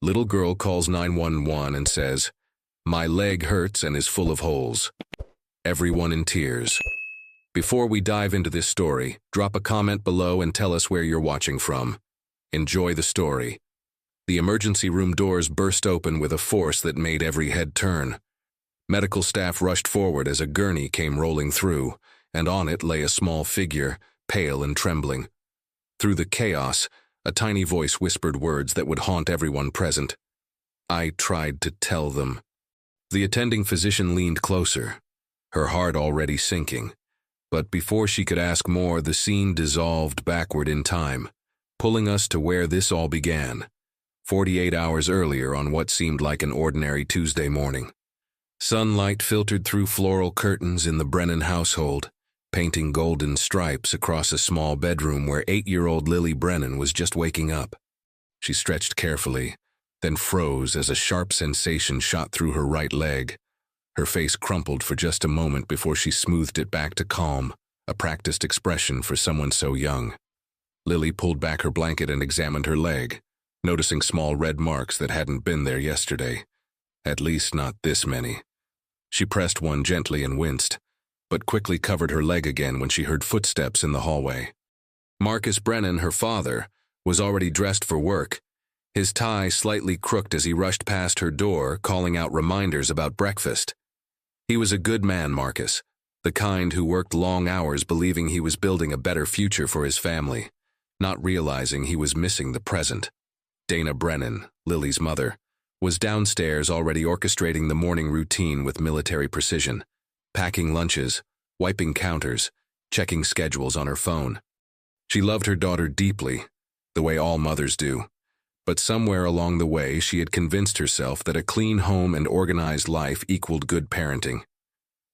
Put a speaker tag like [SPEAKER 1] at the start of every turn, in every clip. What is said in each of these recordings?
[SPEAKER 1] Little girl calls 911 and says, "My leg hurts and is full of holes." Everyone in tears. Before we dive into this story, drop a comment below and tell us where you're watching from. Enjoy the story. The emergency room doors burst open with a force that made every head turn. Medical staff rushed forward as a gurney came rolling through, and on it lay a small figure, pale and trembling. Through the chaos, a tiny voice whispered words that would haunt everyone present. "I tried to tell them." The attending physician leaned closer, her heart already sinking. But before she could ask more, the scene dissolved backward in time, pulling us to where this all began, 48 hours earlier on what seemed like an ordinary Tuesday morning. Sunlight filtered through floral curtains in the Brennan household, painting golden stripes across a small bedroom where 8-year-old Lily Brennan was just waking up. She stretched carefully, then froze as a sharp sensation shot through her right leg. Her face crumpled for just a moment before she smoothed it back to calm, a practiced expression for someone so young. Lily pulled back her blanket and examined her leg, noticing small red marks that hadn't been there yesterday. At least not this many. She pressed one gently and winced, but quickly covered her leg again when she heard footsteps in the hallway. Marcus Brennan, her father, was already dressed for work, his tie slightly crooked as he rushed past her door, calling out reminders about breakfast. He was a good man, Marcus, the kind who worked long hours believing he was building a better future for his family, not realizing he was missing the present. Dana Brennan, Lily's mother, was downstairs already orchestrating the morning routine with military precision, packing lunches, wiping counters, checking schedules on her phone. She loved her daughter deeply, the way all mothers do, but somewhere along the way she had convinced herself that a clean home and organized life equaled good parenting.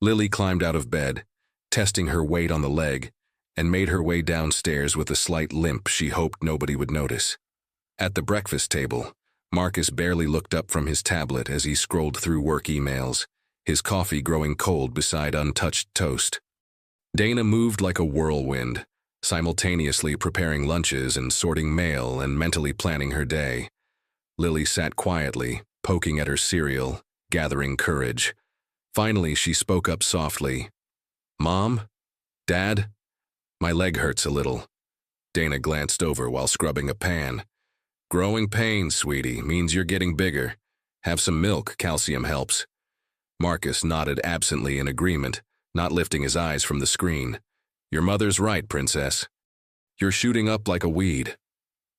[SPEAKER 1] Lily climbed out of bed, testing her weight on the leg, and made her way downstairs with a slight limp she hoped nobody would notice. At the breakfast table, Marcus barely looked up from his tablet as he scrolled through work emails, his coffee growing cold beside untouched toast. Dana moved like a whirlwind, simultaneously preparing lunches and sorting mail and mentally planning her day. Lily sat quietly, poking at her cereal, gathering courage. Finally, she spoke up softly. "Mom? Dad? My leg hurts a little." Dana glanced over while scrubbing a pan. "Growing pains, sweetie, means you're getting bigger. Have some milk, calcium helps." Marcus nodded absently in agreement, not lifting his eyes from the screen. "Your mother's right, princess. You're shooting up like a weed."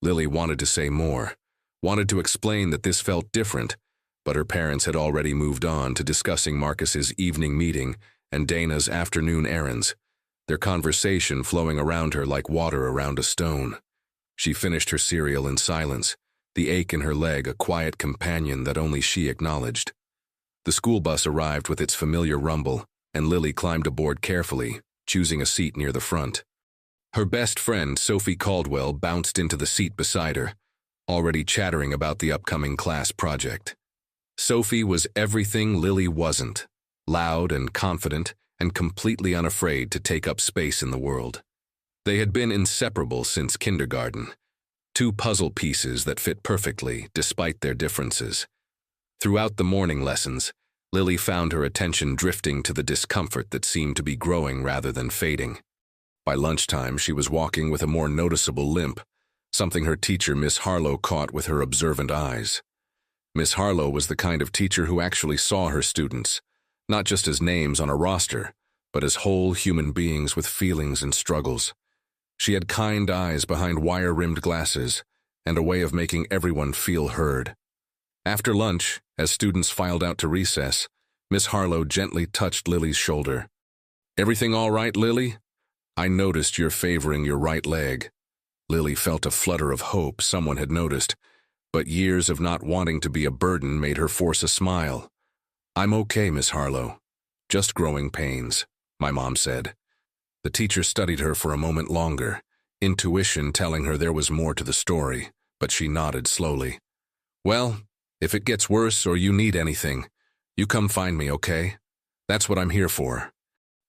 [SPEAKER 1] Lily wanted to say more, wanted to explain that this felt different, but her parents had already moved on to discussing Marcus's evening meeting and Dana's afternoon errands, their conversation flowing around her like water around a stone. She finished her cereal in silence, the ache in her leg a quiet companion that only she acknowledged. The school bus arrived with its familiar rumble, and Lily climbed aboard carefully, choosing a seat near the front. Her best friend, Sophie Caldwell, bounced into the seat beside her, already chattering about the upcoming class project. Sophie was everything Lily wasn't, loud and confident and completely unafraid to take up space in the world. They had been inseparable since kindergarten, two puzzle pieces that fit perfectly despite their differences. Throughout the morning lessons, Lily found her attention drifting to the discomfort that seemed to be growing rather than fading. By lunchtime, she was walking with a more noticeable limp, something her teacher, Miss Harlow, caught with her observant eyes. Miss Harlow was the kind of teacher who actually saw her students, not just as names on a roster, but as whole human beings with feelings and struggles. She had kind eyes behind wire-rimmed glasses, and a way of making everyone feel heard. After lunch, as students filed out to recess, Miss Harlow gently touched Lily's shoulder. "Everything all right, Lily? I noticed you're favoring your right leg." Lily felt a flutter of hope someone had noticed, but years of not wanting to be a burden made her force a smile. "I'm okay, Miss Harlow. Just growing pains," my mom said. The teacher studied her for a moment longer, intuition telling her there was more to the story, but she nodded slowly. "Well, if it gets worse or you need anything, you come find me, okay? That's what I'm here for."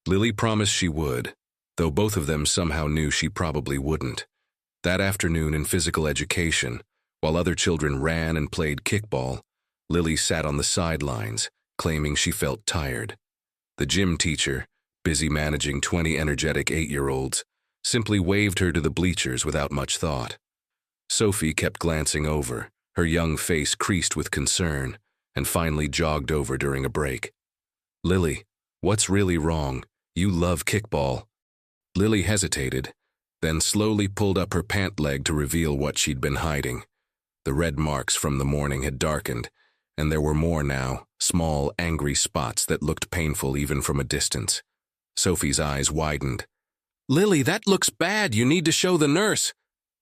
[SPEAKER 1] Lily promised she would, though both of them somehow knew she probably wouldn't. That afternoon in physical education, While other children ran and played kickball, Lily sat on the sidelines, claiming she felt tired. The gym teacher, busy managing 20 energetic 8-year-olds, simply waved her to the bleachers without much thought. Sophie kept glancing over, her young face creased with concern, and finally jogged over during a break. "Lily, what's really wrong? You love kickball." Lily hesitated, then slowly pulled up her pant leg to reveal what she'd been hiding. The red marks from the morning had darkened, and there were more now, small, angry spots that looked painful even from a distance. Sophie's eyes widened. "Lily, that looks bad. You need to show the nurse."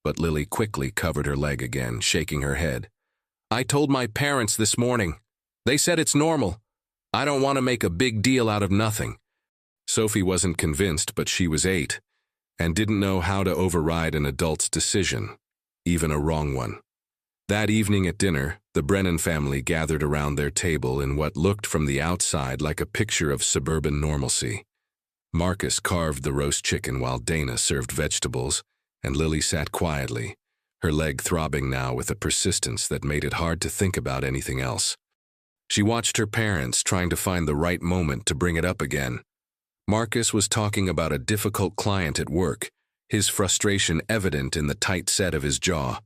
[SPEAKER 1] But Lily quickly covered her leg again, shaking her head. "I told my parents this morning. They said it's normal. I don't want to make a big deal out of nothing." Sophie wasn't convinced, but she was 8, and didn't know how to override an adult's decision, even a wrong one. That evening at dinner, the Brennan family gathered around their table in what looked from the outside like a picture of suburban normalcy. Marcus carved the roast chicken while Dana served vegetables, and Lily sat quietly, her leg throbbing now with a persistence that made it hard to think about anything else. She watched her parents trying to find the right moment to bring it up again. Marcus was talking about a difficult client at work, his frustration evident in the tight set of his jaw.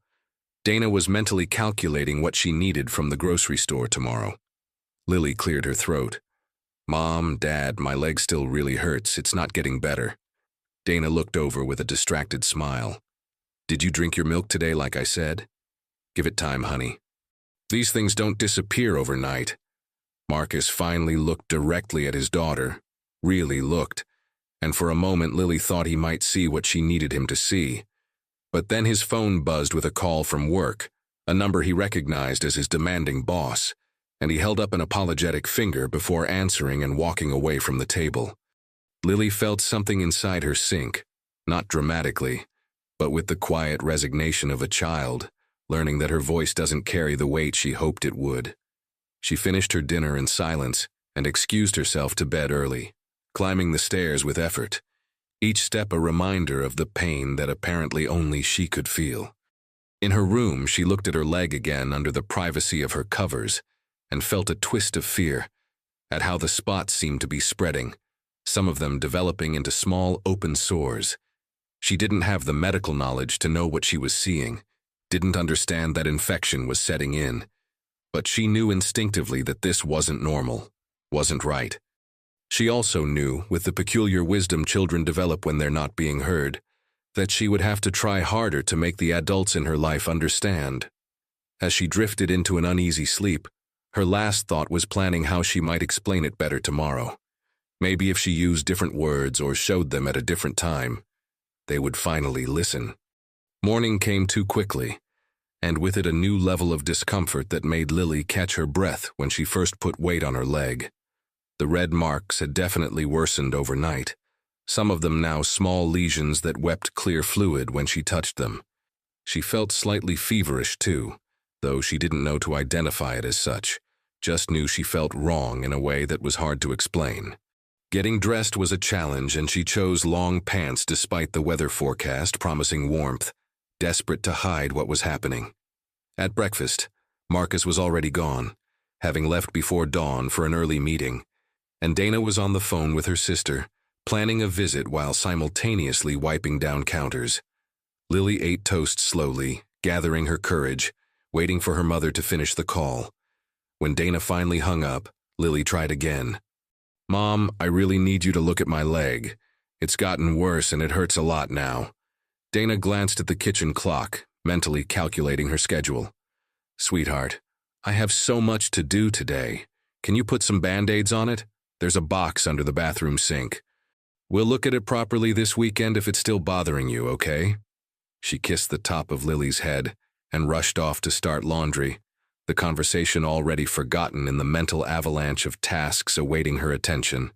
[SPEAKER 1] Dana was mentally calculating what she needed from the grocery store tomorrow. Lily cleared her throat. "Mom, Dad, my leg still really hurts. It's not getting better." Dana looked over with a distracted smile. "Did you drink your milk today like I said?" "Give it time, honey. These things don't disappear overnight." Marcus finally looked directly at his daughter, really looked, and for a moment Lily thought he might see what she needed him to see. But then his phone buzzed with a call from work, a number he recognized as his demanding boss, and he held up an apologetic finger before answering and walking away from the table. Lily felt something inside her sink, not dramatically, but with the quiet resignation of a child, learning that her voice doesn't carry the weight she hoped it would. She finished her dinner in silence and excused herself to bed early, climbing the stairs with effort, each step a reminder of the pain that apparently only she could feel. In her room, she looked at her leg again under the privacy of her covers and felt a twist of fear at how the spots seemed to be spreading, some of them developing into small open sores. She didn't have the medical knowledge to know what she was seeing, didn't understand that infection was setting in, but she knew instinctively that this wasn't normal, wasn't right. She also knew, with the peculiar wisdom children develop when they're not being heard, that she would have to try harder to make the adults in her life understand. As she drifted into an uneasy sleep, her last thought was planning how she might explain it better tomorrow. Maybe if she used different words or showed them at a different time, they would finally listen. Morning came too quickly, and with it a new level of discomfort that made Lily catch her breath when she first put weight on her leg. The red marks had definitely worsened overnight, some of them now small lesions that wept clear fluid when she touched them. She felt slightly feverish too, though she didn't know to identify it as such, just knew she felt wrong in a way that was hard to explain. Getting dressed was a challenge, and she chose long pants despite the weather forecast promising warmth, desperate to hide what was happening. At breakfast, Marcus was already gone, having left before dawn for an early meeting, and Dana was on the phone with her sister, planning a visit while simultaneously wiping down counters. Lily ate toast slowly, gathering her courage, waiting for her mother to finish the call. When Dana finally hung up, Lily tried again. "Mom, I really need you to look at my leg. It's gotten worse and it hurts a lot now." Dana glanced at the kitchen clock, mentally calculating her schedule. "Sweetheart, I have so much to do today. Can you put some Band-Aids on it? There's a box under the bathroom sink. We'll look at it properly this weekend if it's still bothering you, okay?" She kissed the top of Lily's head and rushed off to start laundry, the conversation already forgotten in the mental avalanche of tasks awaiting her attention.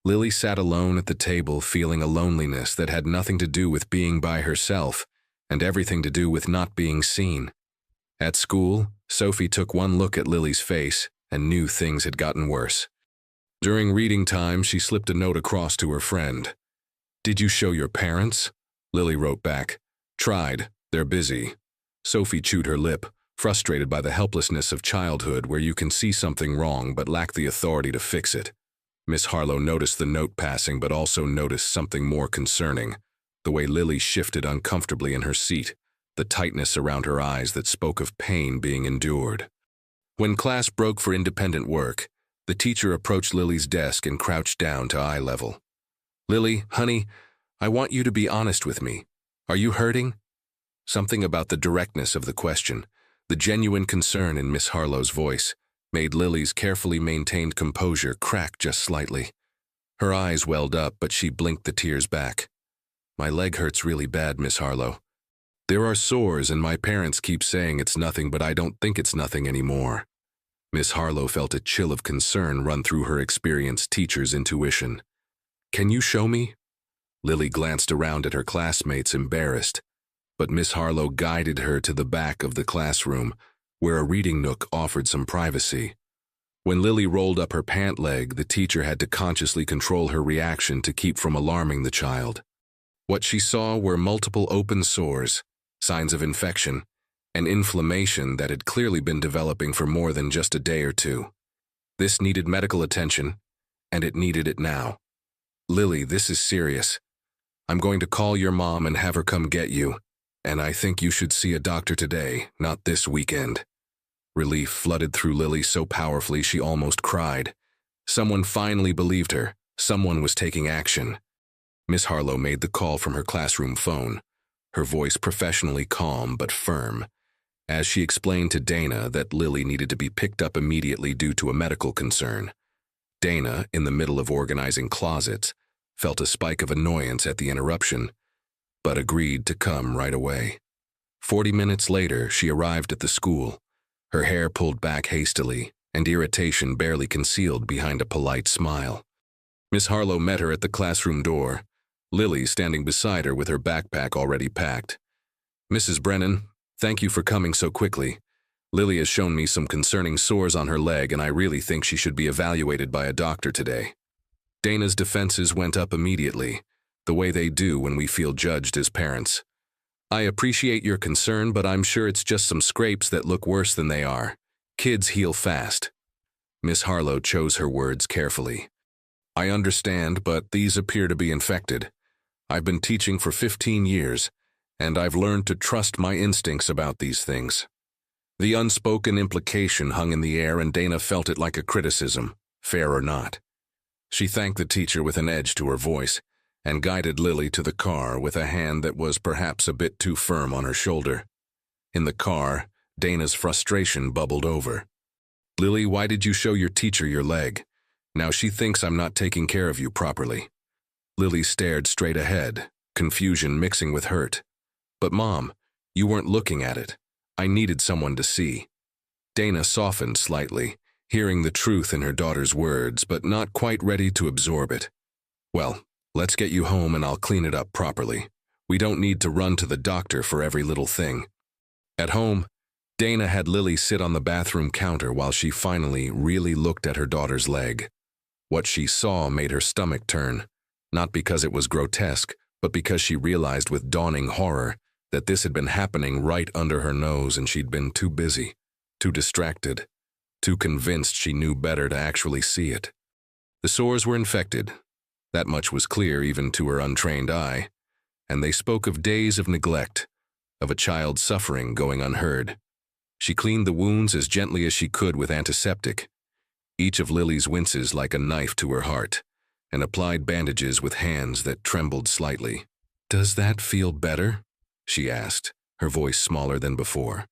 [SPEAKER 1] Lily sat alone at the table, feeling a loneliness that had nothing to do with being by herself and everything to do with not being seen. At school, Sophie took one look at Lily's face and knew things had gotten worse. During reading time, she slipped a note across to her friend. "Did you show your parents?" Lily wrote back. "Tried. They're busy." Sophie chewed her lip, frustrated by the helplessness of childhood where you can see something wrong but lack the authority to fix it. Miss Harlow noticed the note passing but also noticed something more concerning, the way Lily shifted uncomfortably in her seat, the tightness around her eyes that spoke of pain being endured. When class broke for independent work, the teacher approached Lily's desk and crouched down to eye level. "Lily, honey, I want you to be honest with me. Are you hurting?" Something about the directness of the question, the genuine concern in Miss Harlow's voice, made Lily's carefully maintained composure crack just slightly. Her eyes welled up, but she blinked the tears back. "My leg hurts really bad, Miss Harlow. There are sores and my parents keep saying it's nothing, but I don't think it's nothing anymore." Miss Harlow felt a chill of concern run through her experienced teacher's intuition. "Can you show me?" Lily glanced around at her classmates, embarrassed, but Miss Harlow guided her to the back of the classroom, where a reading nook offered some privacy. When Lily rolled up her pant leg, the teacher had to consciously control her reaction to keep from alarming the child. What she saw were multiple open sores, signs of infection, and inflammation that had clearly been developing for more than just a day or two. This needed medical attention, and it needed it now. "Lily, this is serious. I'm going to call your mom and have her come get you, and I think you should see a doctor today, not this weekend." Relief flooded through Lily so powerfully she almost cried. Someone finally believed her. Someone was taking action. Miss Harlow made the call from her classroom phone, her voice professionally calm but firm, as she explained to Dana that Lily needed to be picked up immediately due to a medical concern. Dana, in the middle of organizing closets, felt a spike of annoyance at the interruption, but agreed to come right away. 40 minutes later, she arrived at the school, her hair pulled back hastily and irritation barely concealed behind a polite smile. Miss Harlow met her at the classroom door, Lily standing beside her with her backpack already packed. "Mrs. Brennan, thank you for coming so quickly. Lily has shown me some concerning sores on her leg, and I really think she should be evaluated by a doctor today." Dana's defenses went up immediately, the way they do when we feel judged as parents. "I appreciate your concern, but I'm sure it's just some scrapes that look worse than they are. Kids heal fast." Miss Harlow chose her words carefully. "I understand, but these appear to be infected. I've been teaching for 15 years, and I've learned to trust my instincts about these things." The unspoken implication hung in the air, and Dana felt it like a criticism, fair or not. She thanked the teacher with an edge to her voice, and guided Lily to the car with a hand that was perhaps a bit too firm on her shoulder. In the car, Dana's frustration bubbled over. "Lily, why did you show your teacher your leg? Now she thinks I'm not taking care of you properly." Lily stared straight ahead, confusion mixing with hurt. "But Mom, you weren't looking at it. I needed someone to see." Dana softened slightly, hearing the truth in her daughter's words, but not quite ready to absorb it. "Well, let's get you home and I'll clean it up properly. We don't need to run to the doctor for every little thing." At home, Dana had Lily sit on the bathroom counter while she finally really looked at her daughter's leg. What she saw made her stomach turn, not because it was grotesque, but because she realized with dawning horror that this had been happening right under her nose and she'd been too busy, too distracted, too convinced she knew better to actually see it. The sores were infected. That much was clear even to her untrained eye, and they spoke of days of neglect, of a child's suffering going unheard. She cleaned the wounds as gently as she could with antiseptic, each of Lily's winces like a knife to her heart, and applied bandages with hands that trembled slightly. "Does that feel better?" she asked, her voice smaller than before.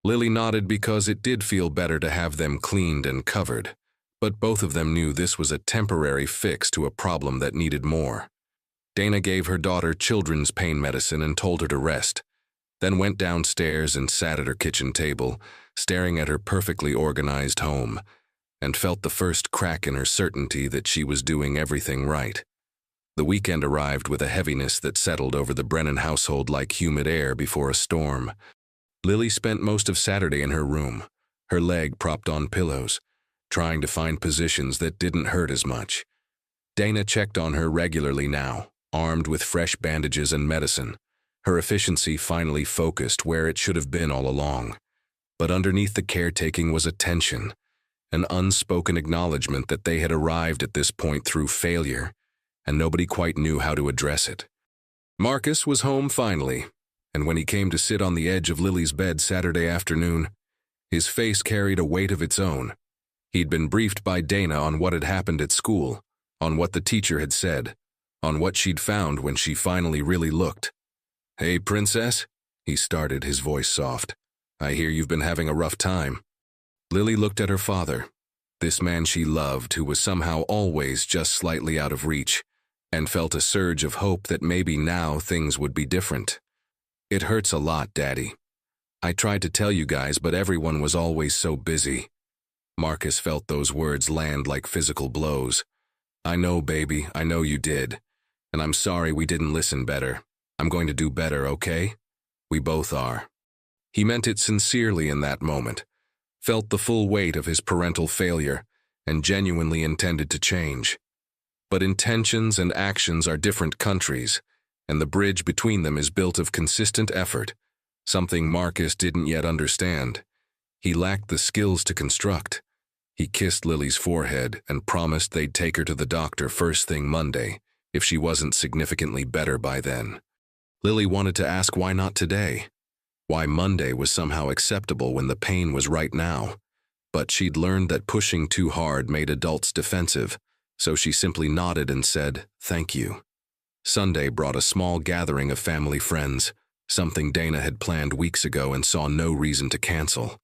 [SPEAKER 1] Lily nodded because it did feel better to have them cleaned and covered, but both of them knew this was a temporary fix to a problem that needed more. Dana gave her daughter children's pain medicine and told her to rest, then went downstairs and sat at her kitchen table, staring at her perfectly organized home, and felt the first crack in her certainty that she was doing everything right. The weekend arrived with a heaviness that settled over the Brennan household like humid air before a storm. Lily spent most of Saturday in her room, her leg propped on pillows, trying to find positions that didn't hurt as much. Dana checked on her regularly now, armed with fresh bandages and medicine, Her efficiency finally focused where it should have been all along. But underneath the caretaking was a tension, an unspoken acknowledgement that they had arrived at this point through failure, and nobody quite knew how to address it. Marcus was home finally, and when he came to sit on the edge of Lily's bed Saturday afternoon, his face carried a weight of its own. He'd been briefed by Dana on what had happened at school, on what the teacher had said, on what she'd found when she finally really looked. "Hey, Princess," he started, his voice soft. "I hear you've been having a rough time." Lily looked at her father, this man she loved who was somehow always just slightly out of reach, and felt a surge of hope that maybe now things would be different. "It hurts a lot, Daddy. I tried to tell you guys, but everyone was always so busy." Marcus felt those words land like physical blows. "I know, baby, I know you did. And I'm sorry we didn't listen better. I'm going to do better, okay? We both are." He meant it sincerely in that moment, felt the full weight of his parental failure, and genuinely intended to change. But intentions and actions are different countries, and the bridge between them is built of consistent effort, something Marcus didn't yet understand. He lacked the skills to construct. He kissed Lily's forehead and promised they'd take her to the doctor first thing Monday, if she wasn't significantly better by then. Lily wanted to ask why not today, why Monday was somehow acceptable when the pain was right now, but she'd learned that pushing too hard made adults defensive, so she simply nodded and said, "Thank you." Sunday brought a small gathering of family friends, something Dana had planned weeks ago and saw no reason to cancel.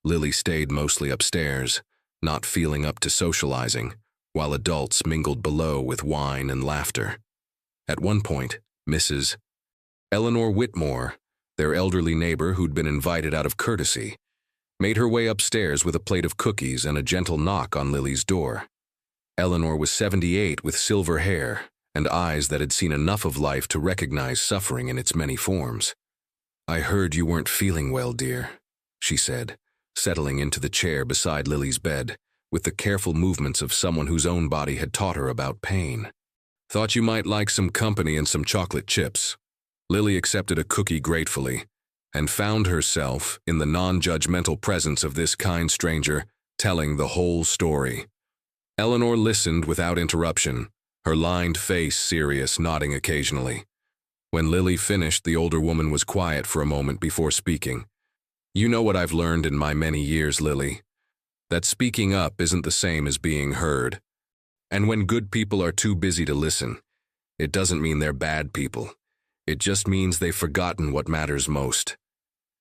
[SPEAKER 1] Lily stayed mostly upstairs, not feeling up to socializing, while adults mingled below with wine and laughter. At one point, Mrs. Eleanor Whitmore, their elderly neighbor who'd been invited out of courtesy, made her way upstairs with a plate of cookies and a gentle knock on Lily's door. Eleanor was 78 with silver hair and eyes that had seen enough of life to recognize suffering in its many forms. "I heard you weren't feeling well, dear," she said, settling into the chair beside Lily's bed, with the careful movements of someone whose own body had taught her about pain. "Thought you might like some company and some chocolate chips." Lily accepted a cookie gratefully, and found herself, in the non-judgmental presence of this kind stranger, telling the whole story. Eleanor listened without interruption, her lined face serious, nodding occasionally. When Lily finished, the older woman was quiet for a moment before speaking. "You know what I've learned in my many years, Lily, that speaking up isn't the same as being heard. And when good people are too busy to listen, it doesn't mean they're bad people. It just means they've forgotten what matters most."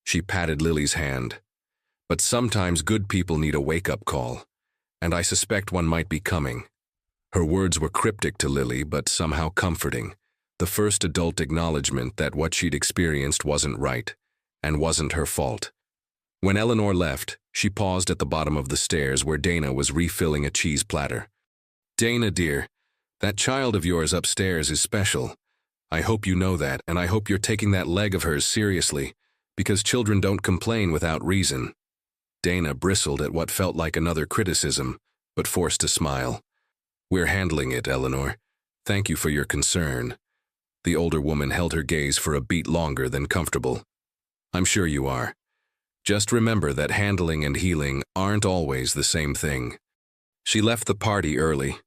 [SPEAKER 1] She patted Lily's hand. "But sometimes good people need a wake-up call, and I suspect one might be coming." Her words were cryptic to Lily, but somehow comforting, the first adult acknowledgement that what she'd experienced wasn't right, and wasn't her fault. When Eleanor left, she paused at the bottom of the stairs where Dana was refilling a cheese platter. "Dana, dear, that child of yours upstairs is special. I hope you know that, and I hope you're taking that leg of hers seriously, because children don't complain without reason." Dana bristled at what felt like another criticism, but forced a smile. "We're handling it, Eleanor. Thank you for your concern." The older woman held her gaze for a beat longer than comfortable. "I'm sure you are. Just remember that handling and healing aren't always the same thing." She left the party early,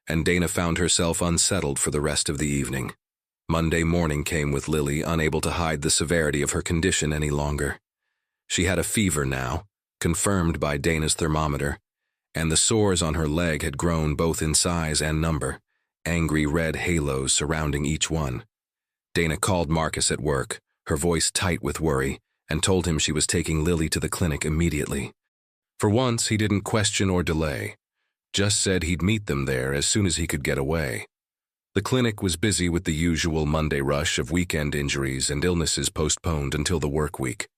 [SPEAKER 1] and Dana found herself unsettled for the rest of the evening. Monday morning came with Lily unable to hide the severity of her condition any longer. She had a fever now, confirmed by Dana's thermometer, and the sores on her leg had grown both in size and number, angry red halos surrounding each one. Dana called Marcus at work, her voice tight with worry, and told him she was taking Lily to the clinic immediately. For once, he didn't question or delay, just said he'd meet them there as soon as he could get away. The clinic was busy with the usual Monday rush of weekend injuries and illnesses postponed until the work week.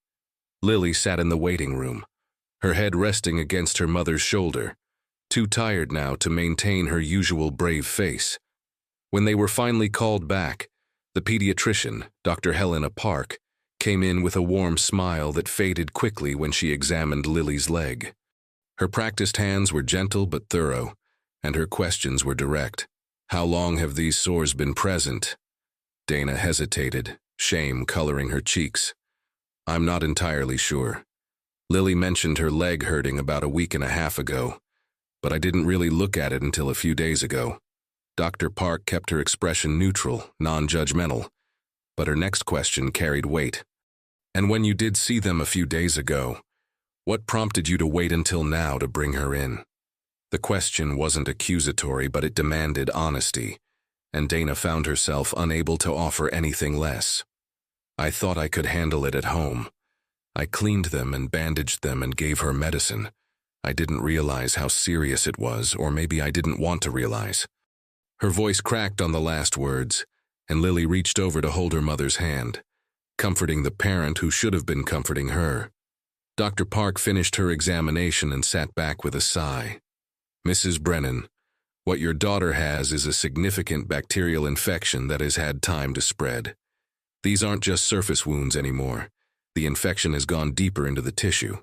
[SPEAKER 1] Lily sat in the waiting room, her head resting against her mother's shoulder, too tired now to maintain her usual brave face. When they were finally called back, the pediatrician, Dr. Helena Park, came in with a warm smile that faded quickly when she examined Lily's leg. Her practiced hands were gentle but thorough, and her questions were direct. "How long have these sores been present?" Dana hesitated, shame coloring her cheeks. I'm not entirely sure. Lily mentioned her leg hurting about a week and a half ago, but I didn't really look at it until a few days ago. Dr. Park kept her expression neutral, non-judgmental, but her next question carried weight. And when you did see them a few days ago, what prompted you to wait until now to bring her in? The question wasn't accusatory, but it demanded honesty, and Dana found herself unable to offer anything less. I thought I could handle it at home. I cleaned them and bandaged them and gave her medicine. I didn't realize how serious it was, or maybe I didn't want to realize. Her voice cracked on the last words, and Lily reached over to hold her mother's hand, comforting the parent who should have been comforting her. Dr. Park finished her examination and sat back with a sigh. Mrs. Brennan, what your daughter has is a significant bacterial infection that has had time to spread. These aren't just surface wounds anymore. The infection has gone deeper into the tissue.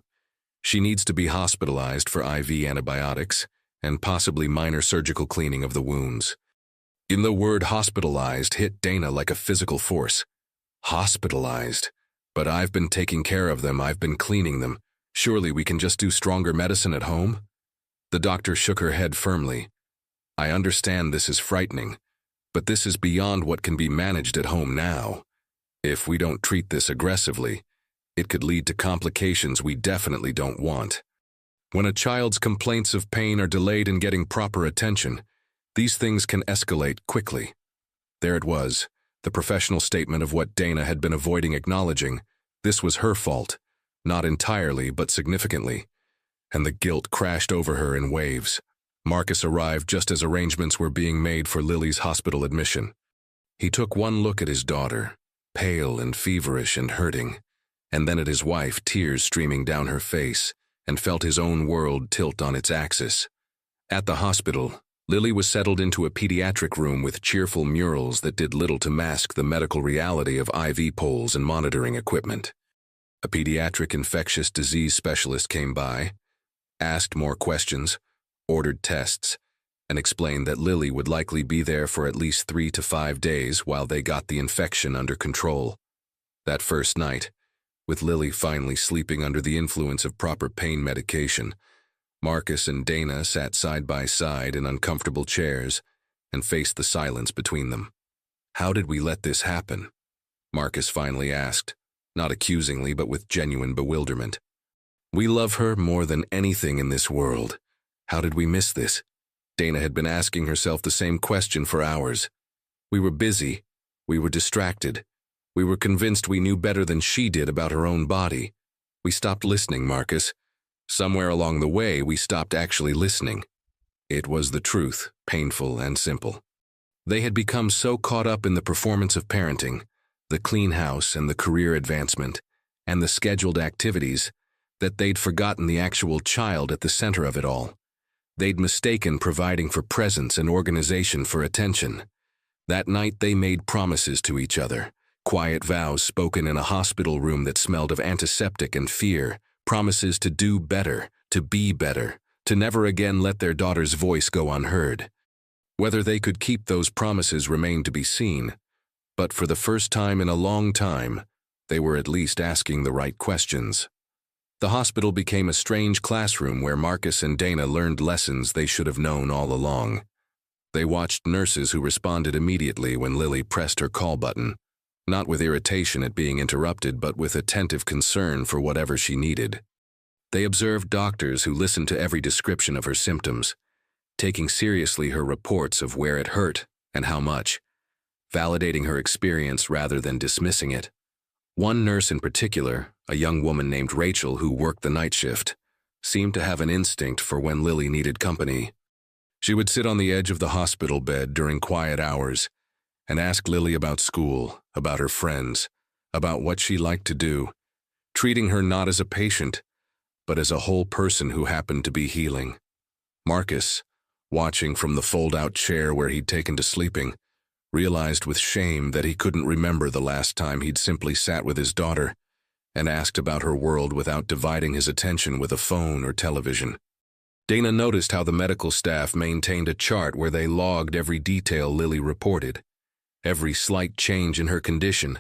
[SPEAKER 1] She needs to be hospitalized for IV antibiotics and possibly minor surgical cleaning of the wounds. In the word hospitalized hit Dana like a physical force. Hospitalized. But I've been taking care of them, I've been cleaning them. Surely we can just do stronger medicine at home? The doctor shook her head firmly. I understand this is frightening, but this is beyond what can be managed at home now. If we don't treat this aggressively, it could lead to complications we definitely don't want. When a child's complaints of pain are delayed in getting proper attention, these things can escalate quickly. There it was, the professional statement of what Dana had been avoiding acknowledging. This was her fault, not entirely but significantly, and the guilt crashed over her in waves. Marcus arrived just as arrangements were being made for Lily's hospital admission. He took one look at his daughter, pale and feverish and hurting, and then at his wife, tears streaming down her face, and felt his own world tilt on its axis. At the hospital, Lily was settled into a pediatric room with cheerful murals that did little to mask the medical reality of IV poles and monitoring equipment. A pediatric infectious disease specialist came by, asked more questions, ordered tests, and explained that Lily would likely be there for at least 3 to 5 days while they got the infection under control. That first night, with Lily finally sleeping under the influence of proper pain medication, Marcus and Dana sat side by side in uncomfortable chairs and faced the silence between them. How did we let this happen? Marcus finally asked, not accusingly but with genuine bewilderment. We love her more than anything in this world. How did we miss this? Dana had been asking herself the same question for hours. We were busy. We were distracted. We were convinced we knew better than she did about her own body. We stopped listening, Marcus. Somewhere along the way, we stopped actually listening. It was the truth, painful and simple. They had become so caught up in the performance of parenting, the clean house and the career advancement, and the scheduled activities, that they'd forgotten the actual child at the center of it all. They'd mistaken providing for presence and organization for attention. That night they made promises to each other, quiet vows spoken in a hospital room that smelled of antiseptic and fear, promises to do better, to be better, to never again let their daughter's voice go unheard. Whether they could keep those promises remained to be seen, but for the first time in a long time, they were at least asking the right questions. The hospital became a strange classroom where Marcus and Dana learned lessons they should have known all along. They watched nurses who responded immediately when Lily pressed her call button, not with irritation at being interrupted, but with attentive concern for whatever she needed. They observed doctors who listened to every description of her symptoms, taking seriously her reports of where it hurt and how much, validating her experience rather than dismissing it. One nurse in particular, a young woman named Rachel who worked the night shift, seemed to have an instinct for when Lily needed company. She would sit on the edge of the hospital bed during quiet hours and ask Lily about school, about her friends, about what she liked to do, treating her not as a patient, but as a whole person who happened to be healing. Marcus, watching from the fold-out chair where he'd taken to sleeping, realized with shame that he couldn't remember the last time he'd simply sat with his daughter and asked about her world without dividing his attention with a phone or television. Dana noticed how the medical staff maintained a chart where they logged every detail Lily reported, every slight change in her condition,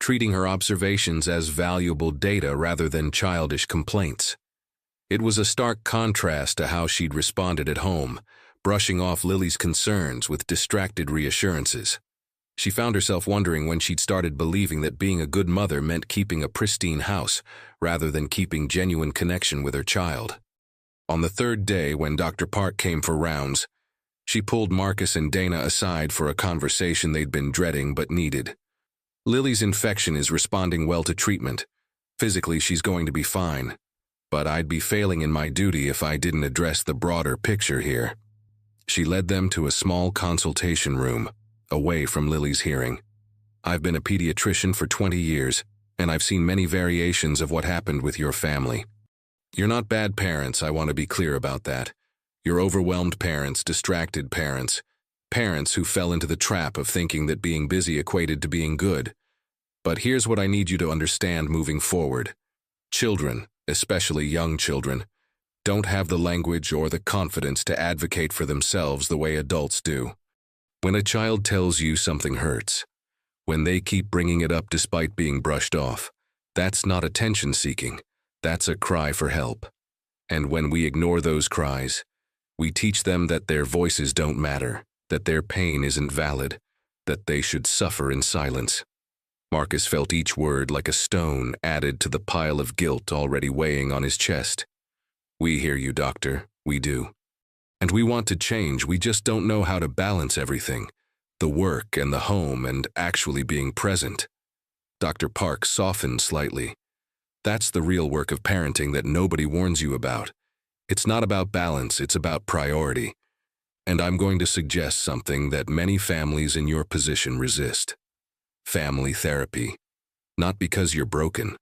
[SPEAKER 1] treating her observations as valuable data rather than childish complaints. It was a stark contrast to how she'd responded at home, brushing off Lily's concerns with distracted reassurances. She found herself wondering when she'd started believing that being a good mother meant keeping a pristine house rather than keeping genuine connection with her child. On the third day, when Dr. Park came for rounds, she pulled Marcus and Dana aside for a conversation they'd been dreading but needed. Lily's infection is responding well to treatment. Physically, she's going to be fine. But I'd be failing in my duty if I didn't address the broader picture here. She led them to a small consultation room, away from Lily's hearing. I've been a pediatrician for 20 years, and I've seen many variations of what happened with your family. You're not bad parents, I want to be clear about that. You're overwhelmed parents, distracted parents, parents who fell into the trap of thinking that being busy equated to being good. But here's what I need you to understand moving forward. Children, especially young children, don't have the language or the confidence to advocate for themselves the way adults do. When a child tells you something hurts, when they keep bringing it up despite being brushed off, that's not attention-seeking, that's a cry for help. And when we ignore those cries, we teach them that their voices don't matter, that their pain isn't valid, that they should suffer in silence. Marcus felt each word like a stone added to the pile of guilt already weighing on his chest. We hear you, doctor, we do. And we want to change, we just don't know how to balance everything, the work and the home and actually being present. Dr. Park softened slightly. That's the real work of parenting that nobody warns you about. It's not about balance, it's about priority. And I'm going to suggest something that many families in your position resist. Family therapy. Not because you're broken,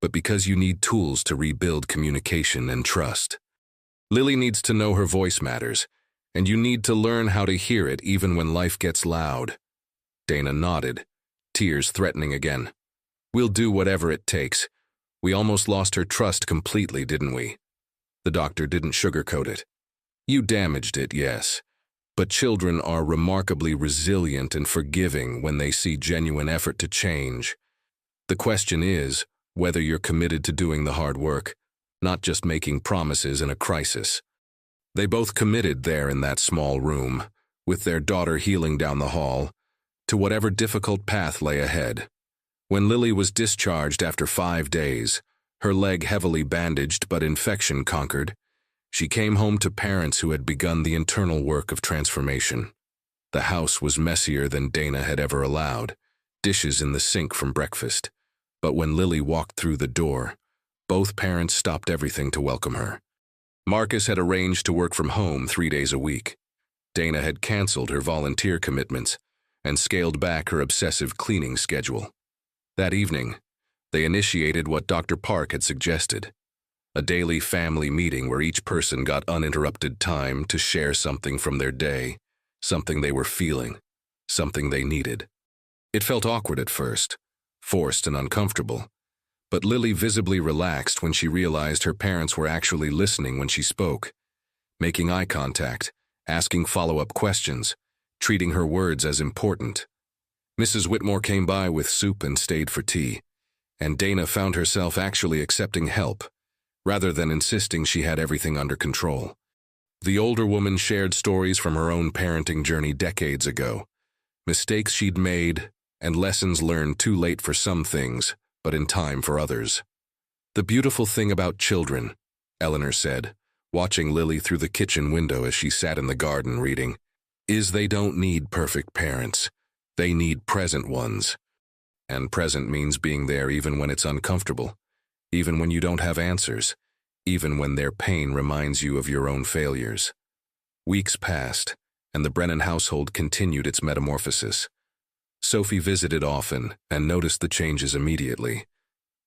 [SPEAKER 1] but because you need tools to rebuild communication and trust. Lily needs to know her voice matters, and you need to learn how to hear it even when life gets loud. Dana nodded, tears threatening again. We'll do whatever it takes. We almost lost her trust completely, didn't we? The doctor didn't sugarcoat it. You damaged it, yes. But children are remarkably resilient and forgiving when they see genuine effort to change. The question is whether you're committed to doing the hard work, not just making promises in a crisis. They both committed there in that small room, with their daughter healing down the hall, to whatever difficult path lay ahead. When Lily was discharged after 5 days, her leg heavily bandaged but infection conquered, she came home to parents who had begun the internal work of transformation. The house was messier than Dana had ever allowed, dishes in the sink from breakfast. But when Lily walked through the door, both parents stopped everything to welcome her. Marcus had arranged to work from home 3 days a week. Dana had canceled her volunteer commitments and scaled back her obsessive cleaning schedule. That evening, they initiated what Dr. Park had suggested. A daily family meeting where each person got uninterrupted time to share something from their day, something they were feeling, something they needed. It felt awkward at first, forced and uncomfortable, but Lily visibly relaxed when she realized her parents were actually listening when she spoke, making eye contact, asking follow-up questions, treating her words as important. Mrs. Whitmore came by with soup and stayed for tea, and Dana found herself actually accepting help, rather than insisting she had everything under control. The older woman shared stories from her own parenting journey decades ago, mistakes she'd made, and lessons learned too late for some things, but in time for others. The beautiful thing about children, Eleanor said, watching Lily through the kitchen window as she sat in the garden reading, is they don't need perfect parents. They need present ones. And present means being there even when it's uncomfortable, even when you don't have answers, even when their pain reminds you of your own failures. Weeks passed, and the Brennan household continued its metamorphosis. Sophie visited often and noticed the changes immediately.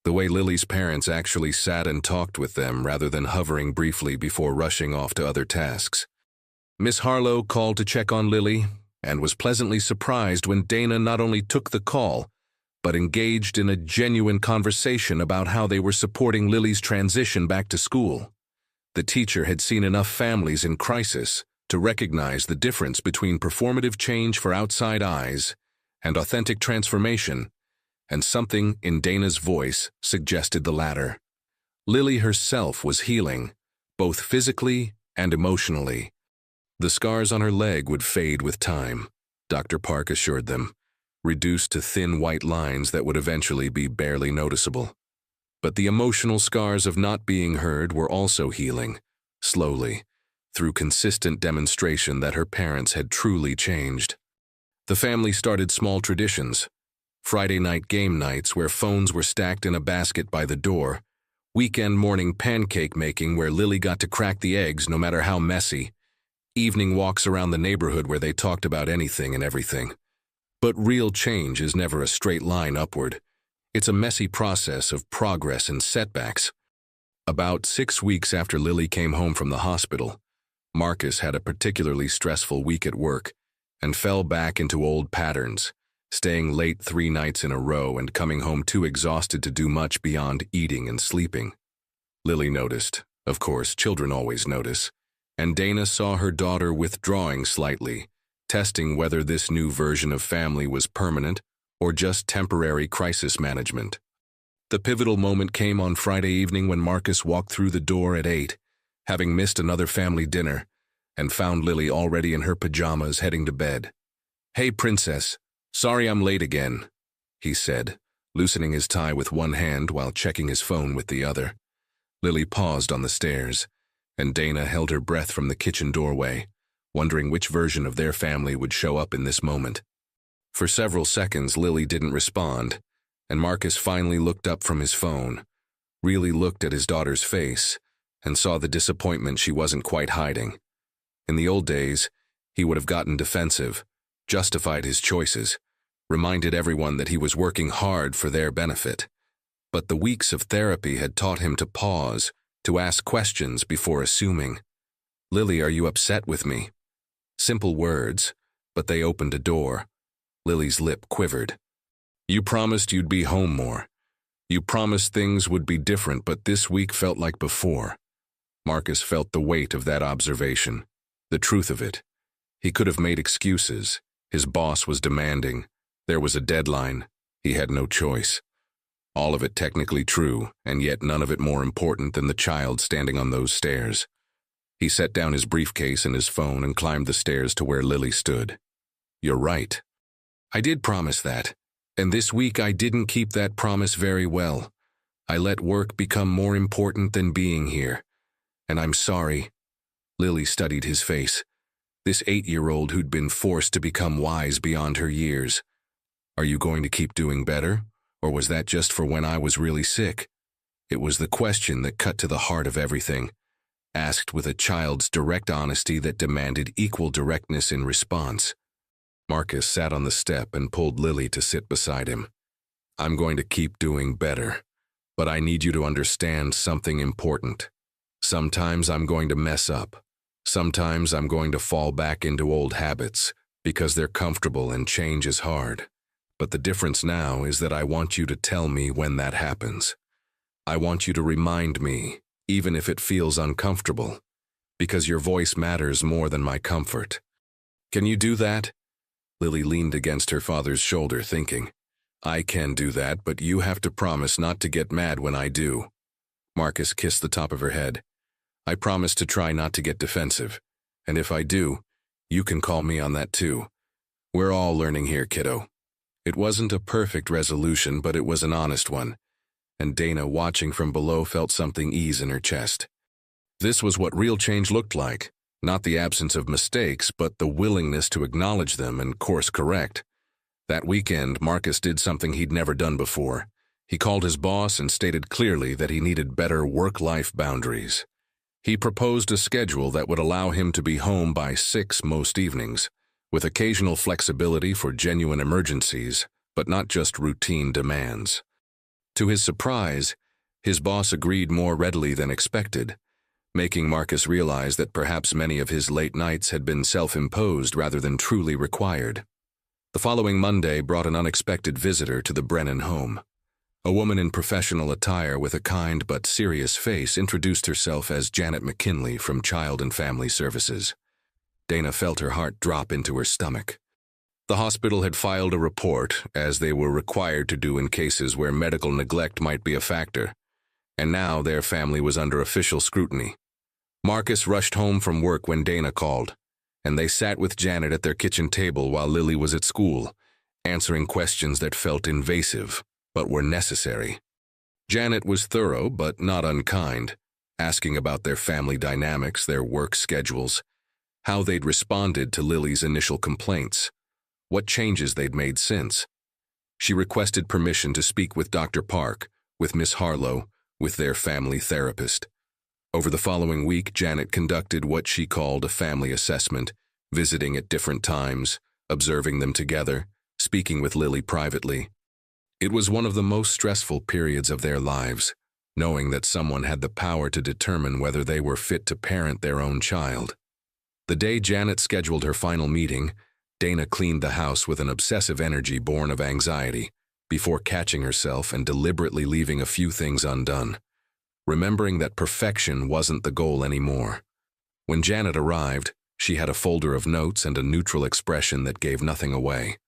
[SPEAKER 1] The way Lily's parents actually sat and talked with them rather than hovering briefly before rushing off to other tasks. Miss Harlow called to check on Lily and was pleasantly surprised when Dana not only took the call, but engaged in a genuine conversation about how they were supporting Lily's transition back to school. The teacher had seen enough families in crisis to recognize the difference between performative change for outside eyes and authentic transformation, and something in Dana's voice suggested the latter. Lily herself was healing, both physically and emotionally. The scars on her leg would fade with time, Dr. Park assured them, reduced to thin white lines that would eventually be barely noticeable. But the emotional scars of not being heard were also healing, slowly, through consistent demonstration that her parents had truly changed. The family started small traditions: Friday night game nights where phones were stacked in a basket by the door, weekend morning pancake making where Lily got to crack the eggs no matter how messy, evening walks around the neighborhood where they talked about anything and everything. But real change is never a straight line upward. It's a messy process of progress and setbacks. About 6 weeks after Lily came home from the hospital, Marcus had a particularly stressful week at work and fell back into old patterns, staying late 3 nights in a row and coming home too exhausted to do much beyond eating and sleeping. Lily noticed. Of course, children always notice. And Dana saw her daughter withdrawing slightly, testing whether this new version of family was permanent or just temporary crisis management. The pivotal moment came on Friday evening when Marcus walked through the door at 8, having missed another family dinner, and found Lily already in her pajamas heading to bed. "Hey, princess, sorry I'm late again," he said, loosening his tie with one hand while checking his phone with the other. Lily paused on the stairs, and Dana held her breath from the kitchen doorway, wondering which version of their family would show up in this moment. For several seconds, Lily didn't respond, and Marcus finally looked up from his phone, really looked at his daughter's face, and saw the disappointment she wasn't quite hiding. In the old days, he would have gotten defensive, justified his choices, reminded everyone that he was working hard for their benefit. But the weeks of therapy had taught him to pause, to ask questions before assuming. "Lily, are you upset with me?" Simple words, but they opened a door. Lily's lip quivered. "You promised you'd be home more. You promised things would be different, but this week felt like before." Marcus felt the weight of that observation, the truth of it. He could have made excuses. His boss was demanding. There was a deadline. He had no choice. All of it technically true, and yet none of it more important than the child standing on those stairs. He set down his briefcase and his phone and climbed the stairs to where Lily stood. "You're right. I did promise that, and this week I didn't keep that promise very well. I let work become more important than being here, and I'm sorry." Lily studied his face, this 8-year-old who'd been forced to become wise beyond her years. "Are you going to keep doing better? Or was that just for when I was really sick?" It was the question that cut to the heart of everything, asked with a child's direct honesty that demanded equal directness in response. Marcus sat on the step and pulled Lily to sit beside him. "I'm going to keep doing better, but I need you to understand something important. Sometimes I'm going to mess up. Sometimes I'm going to fall back into old habits because they're comfortable and change is hard. But the difference now is that I want you to tell me when that happens. I want you to remind me, even if it feels uncomfortable, because your voice matters more than my comfort. Can you do that?" Lily leaned against her father's shoulder, thinking, "I can do that, but you have to promise not to get mad when I do." Marcus kissed the top of her head. "I promise to try not to get defensive, and if I do, you can call me on that too. We're all learning here, kiddo." It wasn't a perfect resolution, but it was an honest one, and Dana, watching from below, felt something ease in her chest. This was what real change looked like, not the absence of mistakes, but the willingness to acknowledge them and course correct. That weekend, Marcus did something he'd never done before. He called his boss and stated clearly that he needed better work-life boundaries. He proposed a schedule that would allow him to be home by 6 most evenings, with occasional flexibility for genuine emergencies, but not just routine demands. To his surprise, his boss agreed more readily than expected, making Marcus realize that perhaps many of his late nights had been self-imposed rather than truly required. The following Monday brought an unexpected visitor to the Brennan home. A woman in professional attire with a kind but serious face introduced herself as Janet McKinley from Child and Family Services. Dana felt her heart drop into her stomach. The hospital had filed a report, as they were required to do in cases where medical neglect might be a factor, and now their family was under official scrutiny. Marcus rushed home from work when Dana called, and they sat with Janet at their kitchen table while Lily was at school, answering questions that felt invasive, but were necessary. Janet was thorough but not unkind, asking about their family dynamics, their work schedules, how they'd responded to Lily's initial complaints, what changes they'd made since. She requested permission to speak with Dr. Park, with Miss Harlow, with their family therapist. Over the following week, Janet conducted what she called a family assessment, visiting at different times, observing them together, speaking with Lily privately. It was one of the most stressful periods of their lives, knowing that someone had the power to determine whether they were fit to parent their own child. The day Janet scheduled her final meeting, Dana cleaned the house with an obsessive energy born of anxiety, before catching herself and deliberately leaving a few things undone, remembering that perfection wasn't the goal anymore. When Janet arrived, she had a folder of notes and a neutral expression that gave nothing away.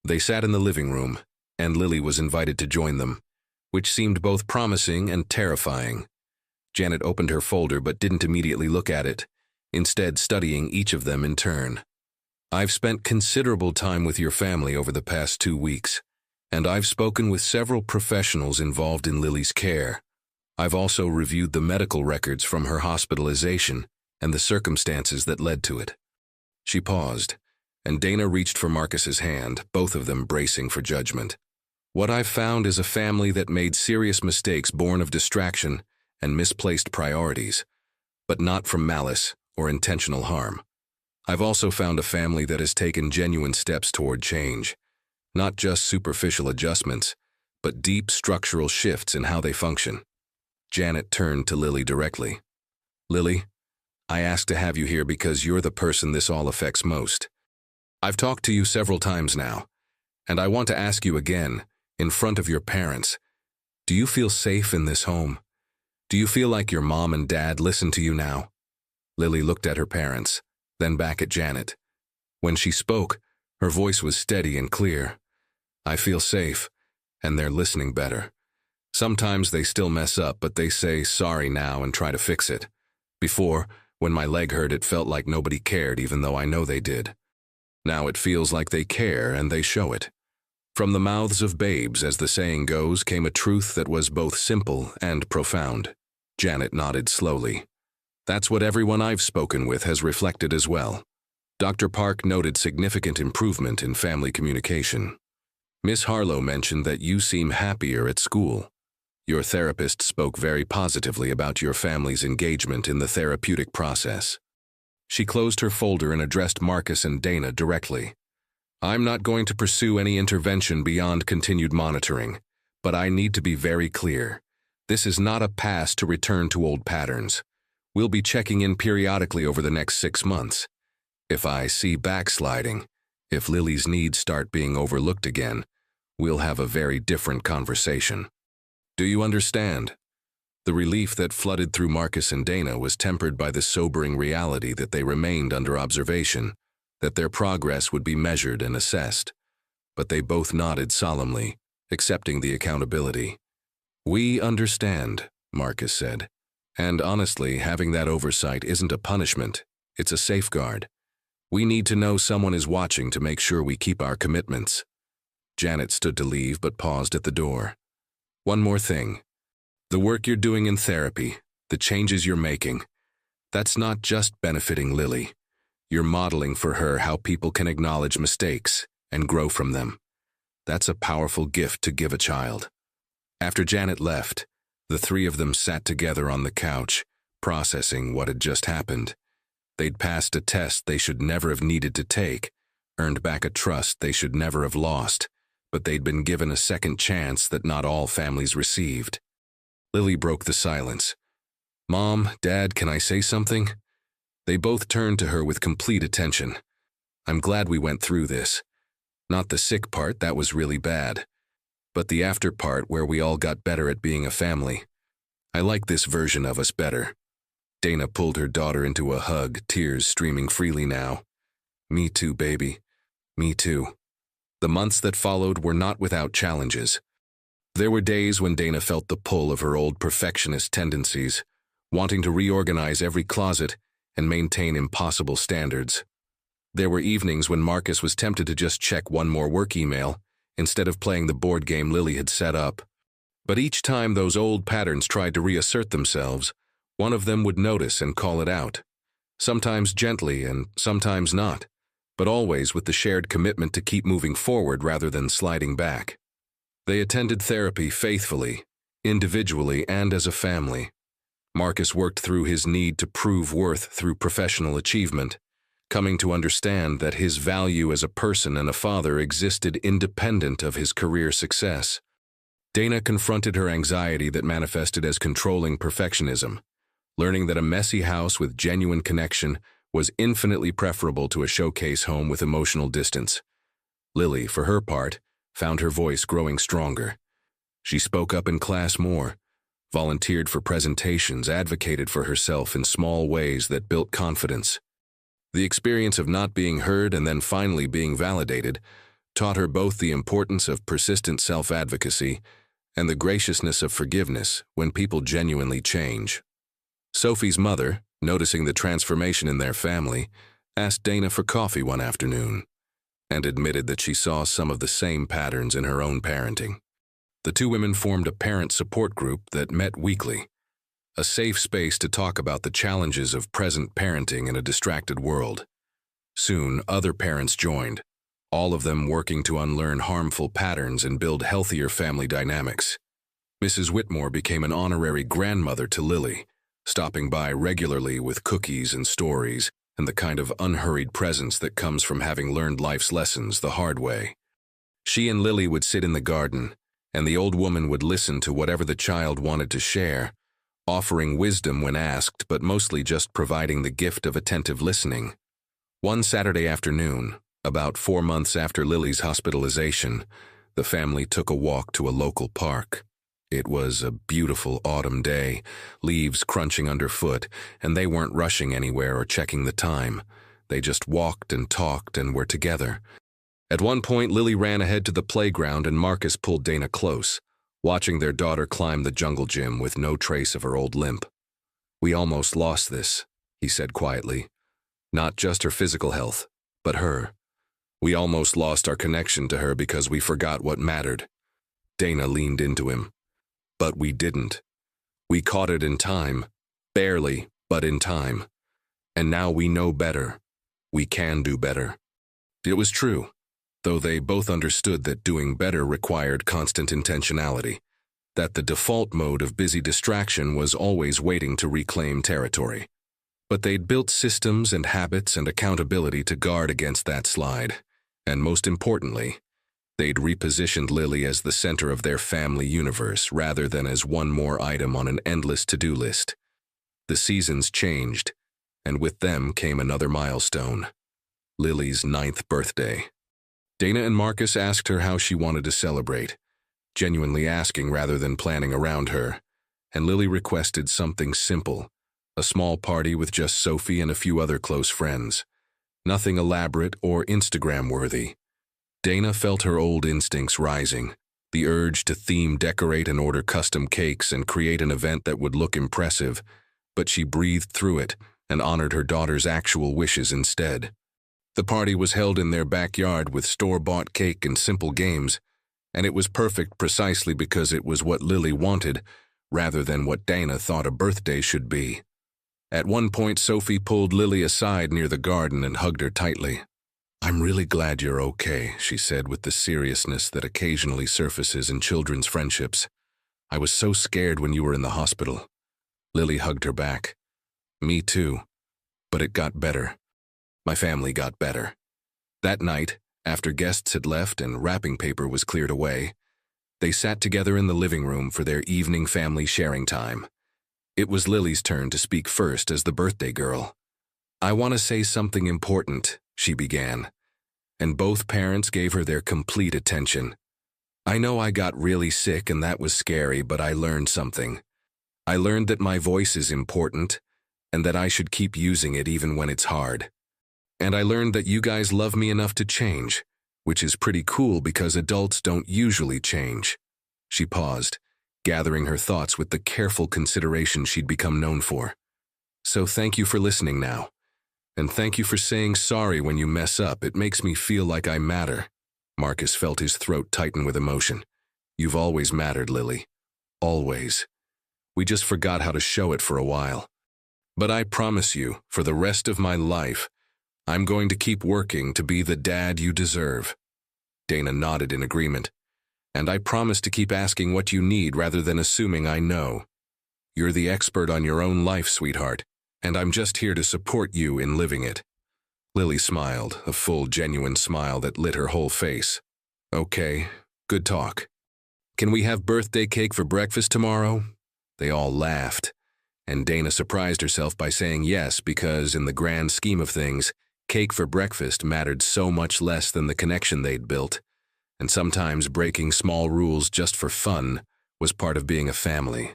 [SPEAKER 1] They sat in the living room, and Lily was invited to join them, which seemed both promising and terrifying. Janet opened her folder but didn't immediately look at it, instead studying each of them in turn. "I've spent considerable time with your family over the past 2 weeks, and I've spoken with several professionals involved in Lily's care. I've also reviewed the medical records from her hospitalization and the circumstances that led to it." She paused, and Dana reached for Marcus's hand, both of them bracing for judgment. "What I've found is a family that made serious mistakes born of distraction and misplaced priorities, but not from malice or intentional harm. I've also found a family that has taken genuine steps toward change, not just superficial adjustments, but deep structural shifts in how they function." Janet turned to Lily directly. "Lily, I asked to have you here because you're the person this all affects most. I've talked to you several times now, and I want to ask you again, in front of your parents, do you feel safe in this home? Do you feel like your mom and dad listen to you now?" Lily looked at her parents, then back at Janet. When she spoke, her voice was steady and clear. "I feel safe, and they're listening better. Sometimes they still mess up, but they say sorry now and try to fix it. Before, when my leg hurt, it felt like nobody cared, even though I know they did. Now it feels like they care, and they show it." From the mouths of babes, as the saying goes, came a truth that was both simple and profound. Janet nodded slowly. "That's what everyone I've spoken with has reflected as well." Dr. Park noted significant improvement in family communication. "Miss Harlow mentioned that you seem happier at school. Your therapist spoke very positively about your family's engagement in the therapeutic process." She closed her folder and addressed Marcus and Dana directly. "I'm not going to pursue any intervention beyond continued monitoring, but I need to be very clear. This is not a pass to return to old patterns. We'll be checking in periodically over the next 6 months. If I see backsliding, if Lily's needs start being overlooked again, we'll have a very different conversation. Do you understand?" The relief that flooded through Marcus and Dana was tempered by the sobering reality that they remained under observation, that their progress would be measured and assessed. But they both nodded solemnly, accepting the accountability. "We understand," Marcus said. "And honestly, having that oversight isn't a punishment, it's a safeguard. We need to know someone is watching to make sure we keep our commitments." Janet stood to leave but paused at the door. "One more thing. The work you're doing in therapy, the changes you're making, that's not just benefiting Lily. You're modeling for her how people can acknowledge mistakes and grow from them. That's a powerful gift to give a child." After Janet left, the three of them sat together on the couch, processing what had just happened. They'd passed a test they should never have needed to take, earned back a trust they should never have lost, but they'd been given a second chance that not all families received. Lily broke the silence. "Mom, Dad, can I say something?" They both turned to her with complete attention. "I'm glad we went through this. Not the sick part, that was really bad, but the after part where we all got better at being a family. I like this version of us better." Dana pulled her daughter into a hug, tears streaming freely now. "Me too, baby. Me too. The months that followed were not without challenges. There were days when Dana felt the pull of her old perfectionist tendencies, wanting to reorganize every closet and maintain impossible standards. There were evenings when Marcus was tempted to just check one more work email instead of playing the board game Lily had set up. But each time those old patterns tried to reassert themselves, one of them would notice and call it out, sometimes gently and sometimes not, but always with the shared commitment to keep moving forward rather than sliding back. They attended therapy faithfully, individually and as a family. Marcus worked through his need to prove worth through professional achievement, coming to understand that his value as a person and a father existed independent of his career success. Dana confronted her anxiety that manifested as controlling perfectionism, learning that a messy house with genuine connection was infinitely preferable to a showcase home with emotional distance. Lily, for her part, found her voice growing stronger. She spoke up in class more, volunteered for presentations, advocated for herself in small ways that built confidence. The experience of not being heard and then finally being validated taught her both the importance of persistent self-advocacy and the graciousness of forgiveness when people genuinely change. Sophie's mother, noticing the transformation in their family, asked Dana for coffee one afternoon and admitted that she saw some of the same patterns in her own parenting. The two women formed a parent support group that met weekly, a safe space to talk about the challenges of present parenting in a distracted world. Soon, other parents joined, all of them working to unlearn harmful patterns and build healthier family dynamics. Mrs. Whitmore became an honorary grandmother to Lily, stopping by regularly with cookies and stories and the kind of unhurried presence that comes from having learned life's lessons the hard way. She and Lily would sit in the garden, and the old woman would listen to whatever the child wanted to share, offering wisdom when asked, but mostly just providing the gift of attentive listening. One Saturday afternoon, about 4 months after Lily's hospitalization, the family took a walk to a local park. It was a beautiful autumn day, leaves crunching underfoot, and they weren't rushing anywhere or checking the time. They just walked and talked and were together. At one point, Lily ran ahead to the playground and Marcus pulled Dana close, watching their daughter climb the jungle gym with no trace of her old limp. "We almost lost this," he said quietly. "Not just her physical health, but her. We almost lost our connection to her because we forgot what mattered." Dana leaned into him. "But we didn't. We caught it in time. Barely, but in time. And now we know better. We can do better." It was true, though they both understood that doing better required constant intentionality, that the default mode of busy distraction was always waiting to reclaim territory. But they'd built systems and habits and accountability to guard against that slide, and most importantly, they'd repositioned Lily as the center of their family universe rather than as one more item on an endless to-do list. The seasons changed, and with them came another milestone, Lily's 9th birthday. Dana and Marcus asked her how she wanted to celebrate, genuinely asking rather than planning around her, and Lily requested something simple, a small party with just Sophie and a few other close friends. Nothing elaborate or Instagram-worthy. Dana felt her old instincts rising, the urge to theme decorate and order custom cakes and create an event that would look impressive, but she breathed through it and honored her daughter's actual wishes instead. The party was held in their backyard with store-bought cake and simple games, and it was perfect precisely because it was what Lily wanted, rather than what Dana thought a birthday should be. At one point, Sophie pulled Lily aside near the garden and hugged her tightly. "I'm really glad you're okay," she said with the seriousness that occasionally surfaces in children's friendships. "I was so scared when you were in the hospital." Lily hugged her back. "Me too. But it got better. My family got better." That night, after guests had left and wrapping paper was cleared away, they sat together in the living room for their evening family sharing time. It was Lily's turn to speak first as the birthday girl. "I want to say something important," she began, and both parents gave her their complete attention. "I know I got really sick and that was scary, but I learned something. I learned that my voice is important and that I should keep using it even when it's hard. And I learned that you guys love me enough to change, which is pretty cool because adults don't usually change. She paused, gathering her thoughts with the careful consideration she'd become known for. So thank you for listening now. And thank you for saying sorry when you mess up. It makes me feel like I matter. Marcus felt his throat tighten with emotion. You've always mattered, Lily. Always. We just forgot how to show it for a while. But I promise you, for the rest of my life, I'm going to keep working to be the dad you deserve. Dana nodded in agreement. And I promise to keep asking what you need rather than assuming I know. You're the expert on your own life, sweetheart, and I'm just here to support you in living it. Lily smiled, a full, genuine smile that lit her whole face. Okay, good talk. Can we have birthday cake for breakfast tomorrow? They all laughed, and Dana surprised herself by saying yes because, in the grand scheme of things, cake for breakfast mattered so much less than the connection they'd built, and sometimes breaking small rules just for fun was part of being a family.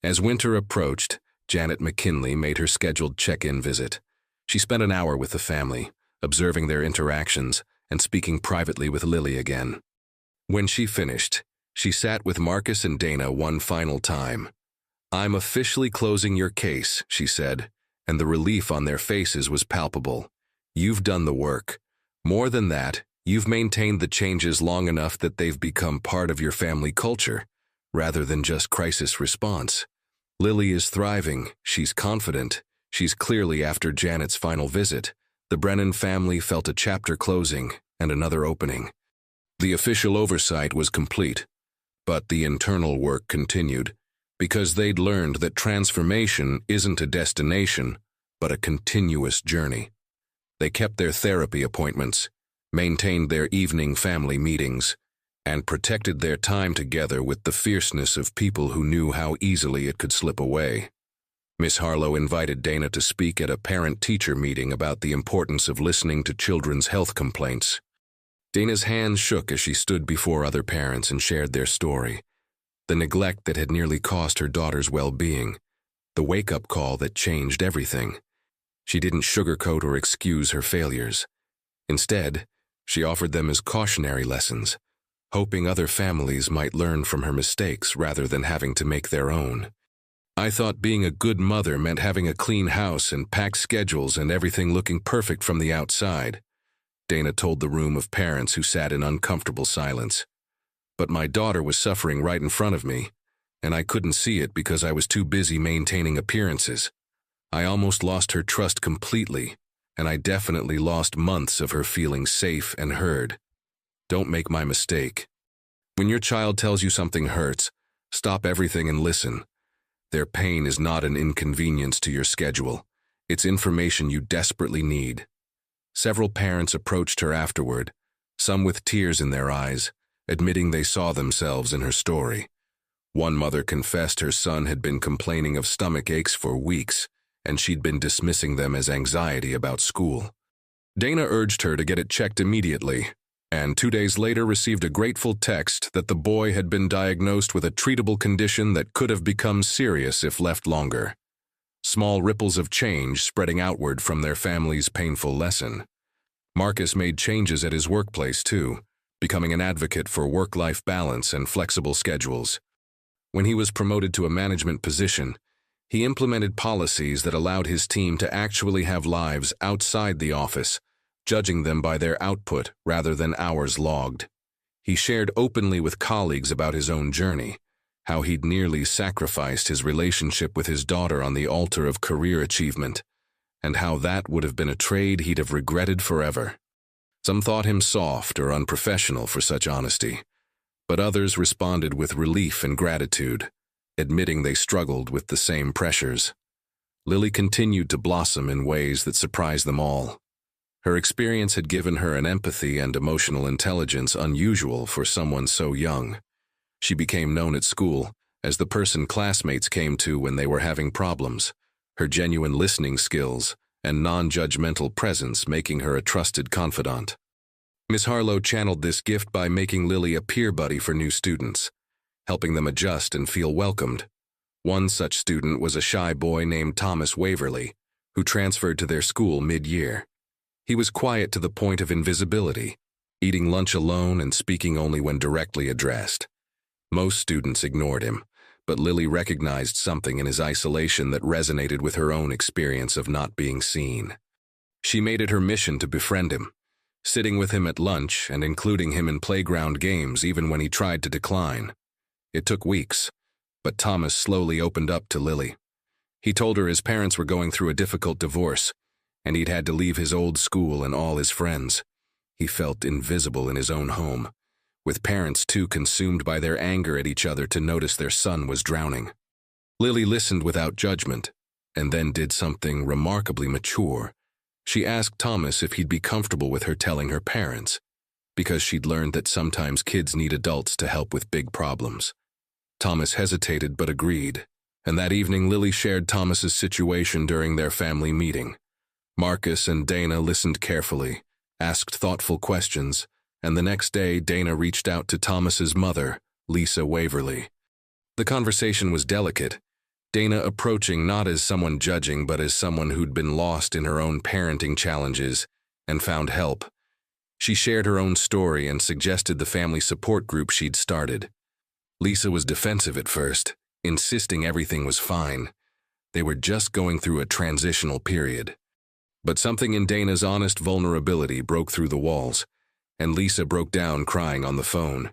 [SPEAKER 1] As winter approached, Janet McKinley made her scheduled check-in visit. She spent an hour with the family, observing their interactions and speaking privately with Lily again. When she finished, she sat with Marcus and Dana one final time. I'm officially closing your case, she said, and the relief on their faces was palpable. You've done the work. More than that, you've maintained the changes long enough that they've become part of your family culture, rather than just crisis response. Lily is thriving, she's confident, she's clearly after Janet's final visit. The Brennan family felt a chapter closing and another opening. The official oversight was complete, but the internal work continued, because they'd learned that transformation isn't a destination, but a continuous journey. They kept their therapy appointments, maintained their evening family meetings, and protected their time together with the fierceness of people who knew how easily it could slip away. Miss Harlow invited Dana to speak at a parent-teacher meeting about the importance of listening to children's health complaints. Dana's hands shook as she stood before other parents and shared their story. The neglect that had nearly cost her daughter's well-being, the wake-up call that changed everything. She didn't sugarcoat or excuse her failures. Instead, she offered them as cautionary lessons, hoping other families might learn from her mistakes rather than having to make their own. I thought being a good mother meant having a clean house and packed schedules and everything looking perfect from the outside, Dana told the room of parents who sat in uncomfortable silence. But my daughter was suffering right in front of me, and I couldn't see it because I was too busy maintaining appearances. I almost lost her trust completely, and I definitely lost months of her feeling safe and heard. Don't make my mistake. When your child tells you something hurts, stop everything and listen. Their pain is not an inconvenience to your schedule. It's information you desperately need. Several parents approached her afterward, some with tears in their eyes, admitting they saw themselves in her story. One mother confessed her son had been complaining of stomach aches for weeks, and she'd been dismissing them as anxiety about school. Dana urged her to get it checked immediately, and 2 days later received a grateful text that the boy had been diagnosed with a treatable condition that could have become serious if left longer. Small ripples of change spreading outward from their family's painful lesson. Marcus made changes at his workplace too, becoming an advocate for work-life balance and flexible schedules. When he was promoted to a management position, he implemented policies that allowed his team to actually have lives outside the office, judging them by their output rather than hours logged. He shared openly with colleagues about his own journey, how he'd nearly sacrificed his relationship with his daughter on the altar of career achievement, and how that would have been a trade he'd have regretted forever. Some thought him soft or unprofessional for such honesty, but others responded with relief and gratitude, admitting they struggled with the same pressures. Lily continued to blossom in ways that surprised them all. Her experience had given her an empathy and emotional intelligence unusual for someone so young. She became known at school as the person classmates came to when they were having problems, her genuine listening skills and non-judgmental presence making her a trusted confidant. Miss Harlow channeled this gift by making Lily a peer buddy for new students, helping them adjust and feel welcomed. One such student was a shy boy named Thomas Waverly, who transferred to their school mid-year. He was quiet to the point of invisibility, eating lunch alone and speaking only when directly addressed. Most students ignored him, but Lily recognized something in his isolation that resonated with her own experience of not being seen. She made it her mission to befriend him, sitting with him at lunch and including him in playground games even when he tried to decline. It took weeks, but Thomas slowly opened up to Lily. He told her his parents were going through a difficult divorce, and he'd had to leave his old school and all his friends. He felt invisible in his own home, with parents too consumed by their anger at each other to notice their son was drowning. Lily listened without judgment, and then did something remarkably mature. She asked Thomas if he'd be comfortable with her telling her parents, because she'd learned that sometimes kids need adults to help with big problems. Thomas hesitated but agreed, and that evening Lily shared Thomas's situation during their family meeting. Marcus and Dana listened carefully, asked thoughtful questions, and the next day Dana reached out to Thomas's mother, Lisa Waverly. The conversation was delicate, Dana approaching not as someone judging but as someone who'd been lost in her own parenting challenges and found help. She shared her own story and suggested the family support group she'd started. Lisa was defensive at first, insisting everything was fine. They were just going through a transitional period. But something in Dana's honest vulnerability broke through the walls, and Lisa broke down crying on the phone,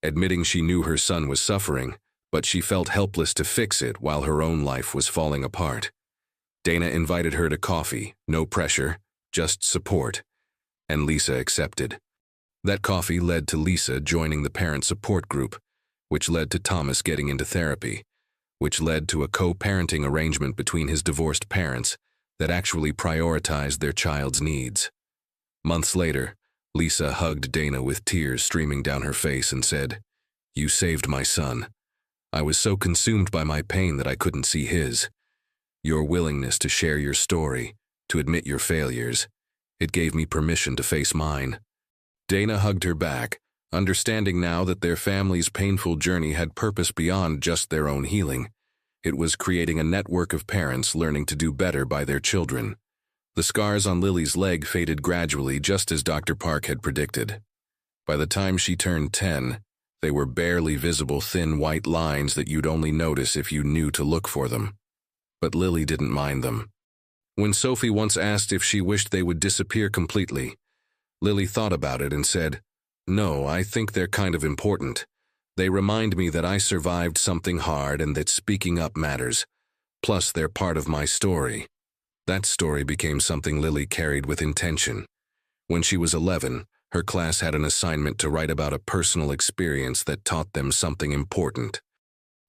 [SPEAKER 1] admitting she knew her son was suffering, but she felt helpless to fix it while her own life was falling apart. Dana invited her to coffee, no pressure, just support, and Lisa accepted. That coffee led to Lisa joining the parent support group, which led to Thomas getting into therapy, which led to a co-parenting arrangement between his divorced parents that actually prioritized their child's needs. Months later, Lisa hugged Dana with tears streaming down her face and said, "You saved my son. I was so consumed by my pain that I couldn't see his. Your willingness to share your story, to admit your failures, it gave me permission to face mine." Dana hugged her back, understanding now that their family's painful journey had purpose beyond just their own healing. It was creating a network of parents learning to do better by their children. The scars on Lily's leg faded gradually, just as Dr. Park had predicted. By the time she turned 10, they were barely visible thin white lines that you'd only notice if you knew to look for them. But Lily didn't mind them. When Sophie once asked if she wished they would disappear completely, Lily thought about it and said, "No, I think they're kind of important. They remind me that I survived something hard and that speaking up matters. Plus, they're part of my story." That story became something Lily carried with intention. When she was 11, her class had an assignment to write about a personal experience that taught them something important.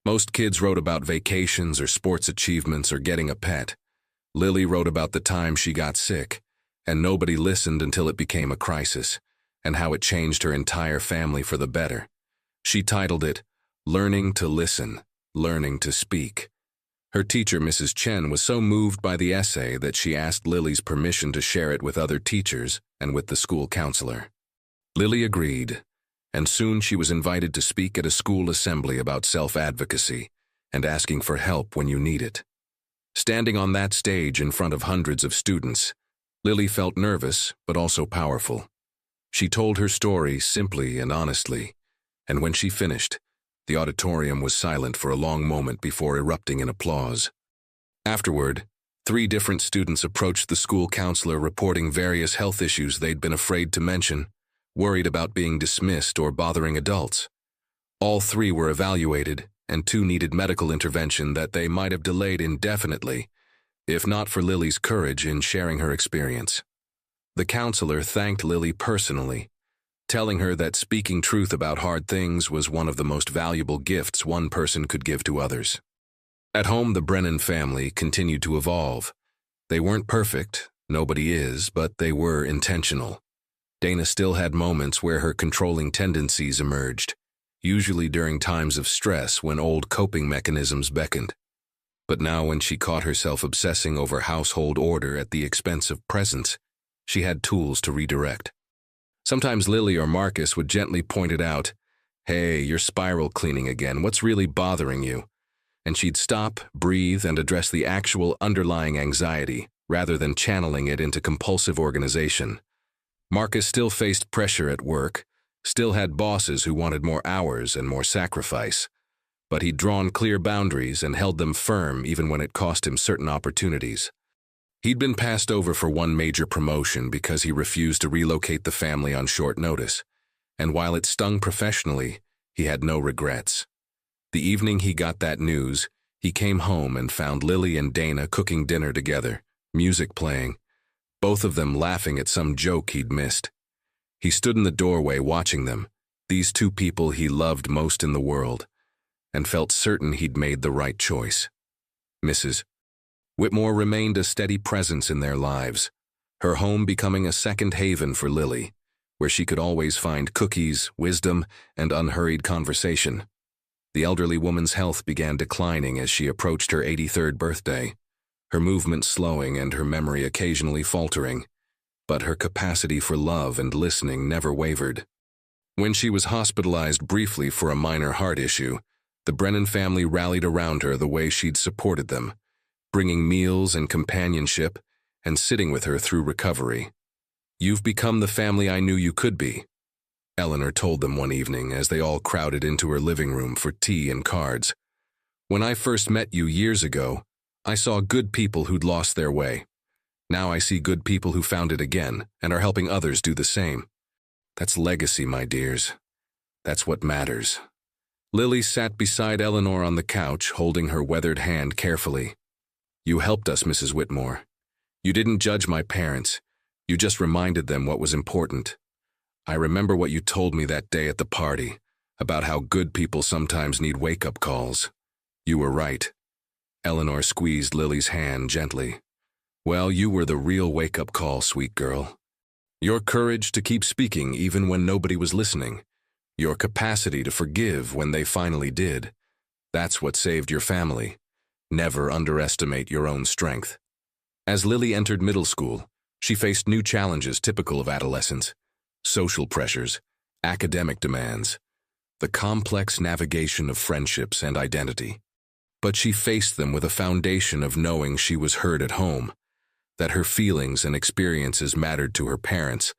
[SPEAKER 1] Most kids wrote about vacations or sports achievements or getting a pet. Lily wrote about the time she got sick, and nobody listened until it became a crisis, and how it changed her entire family for the better. She titled it, "Learning to Listen, Learning to Speak." Her teacher, Mrs. Chen, was so moved by the essay that she asked Lily's permission to share it with other teachers and with the school counselor. Lily agreed, and soon she was invited to speak at a school assembly about self-advocacy and asking for help when you need it. Standing on that stage in front of hundreds of students, Lily felt nervous but also powerful. She told her story simply and honestly, and when she finished, the auditorium was silent for a long moment before erupting in applause. Afterward, 3 different students approached the school counselor reporting various health issues they'd been afraid to mention, worried about being dismissed or bothering adults. All 3 were evaluated, and 2 needed medical intervention that they might have delayed indefinitely, if not for Lily's courage in sharing her experience. The counselor thanked Lily personally, telling her that speaking truth about hard things was one of the most valuable gifts one person could give to others. At home, the Brennan family continued to evolve. They weren't perfect, nobody is, but they were intentional. Dana still had moments where her controlling tendencies emerged, usually during times of stress when old coping mechanisms beckoned. But now when she caught herself obsessing over household order at the expense of presence, she had tools to redirect. Sometimes Lily or Marcus would gently point it out, "Hey, you're spiral cleaning again. What's really bothering you?" And she'd stop, breathe, and address the actual underlying anxiety, rather than channeling it into compulsive organization. Marcus still faced pressure at work, still had bosses who wanted more hours and more sacrifice, but he'd drawn clear boundaries and held them firm even when it cost him certain opportunities. He'd been passed over for one major promotion because he refused to relocate the family on short notice, and while it stung professionally, he had no regrets. The evening he got that news, he came home and found Lily and Dana cooking dinner together, music playing, both of them laughing at some joke he'd missed. He stood in the doorway watching them, these two people he loved most in the world, and felt certain he'd made the right choice. Mrs. Whitmore remained a steady presence in their lives, her home becoming a second haven for Lily, where she could always find cookies, wisdom, and unhurried conversation. The elderly woman's health began declining as she approached her 83rd birthday, her movement slowing and her memory occasionally faltering, but her capacity for love and listening never wavered. When she was hospitalized briefly for a minor heart issue, the Brennan family rallied around her the way she'd supported them, bringing meals and companionship and sitting with her through recovery. "You've become the family I knew you could be," Eleanor told them one evening as they all crowded into her living room for tea and cards. "When I first met you years ago, I saw good people who'd lost their way. Now I see good people who found it again and are helping others do the same. That's legacy, my dears. That's what matters." Lily sat beside Eleanor on the couch, holding her weathered hand carefully. "You helped us, Mrs. Whitmore. You didn't judge my parents. You just reminded them what was important. I remember what you told me that day at the party, about how good people sometimes need wake-up calls. You were right." Eleanor squeezed Lily's hand gently. "Well, you were the real wake-up call, sweet girl. Your courage to keep speaking even when nobody was listening. Your capacity to forgive when they finally did. That's what saved your family. Never underestimate your own strength." As Lily entered middle school, she faced new challenges typical of adolescence: social pressures, academic demands, the complex navigation of friendships and identity. But she faced them with a foundation of knowing she was heard at home, that her feelings and experiences mattered to her parents,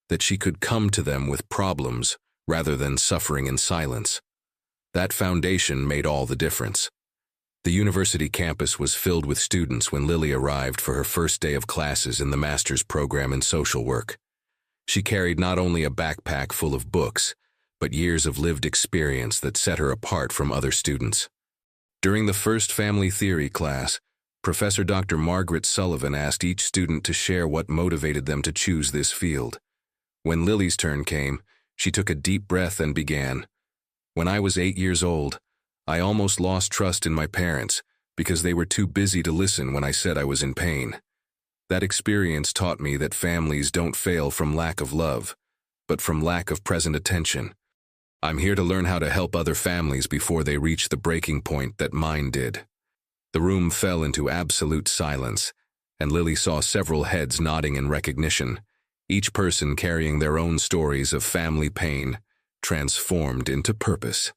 [SPEAKER 1] that she could come to them with problems rather than suffering in silence. That foundation made all the difference. The university campus was filled with students when Lily arrived for her first day of classes in the master's program in social work. She carried not only a backpack full of books, but years of lived experience that set her apart from other students. During the first family theory class, Professor Dr. Margaret Sullivan asked each student to share what motivated them to choose this field. When Lily's turn came, she took a deep breath and began. "When I was 8 years old, I almost lost trust in my parents because they were too busy to listen when I said I was in pain. That experience taught me that families don't fail from lack of love, but from lack of present attention. I'm here to learn how to help other families before they reach the breaking point that mine did." The room fell into absolute silence, and Lily saw several heads nodding in recognition, each person carrying their own stories of family pain, transformed into purpose.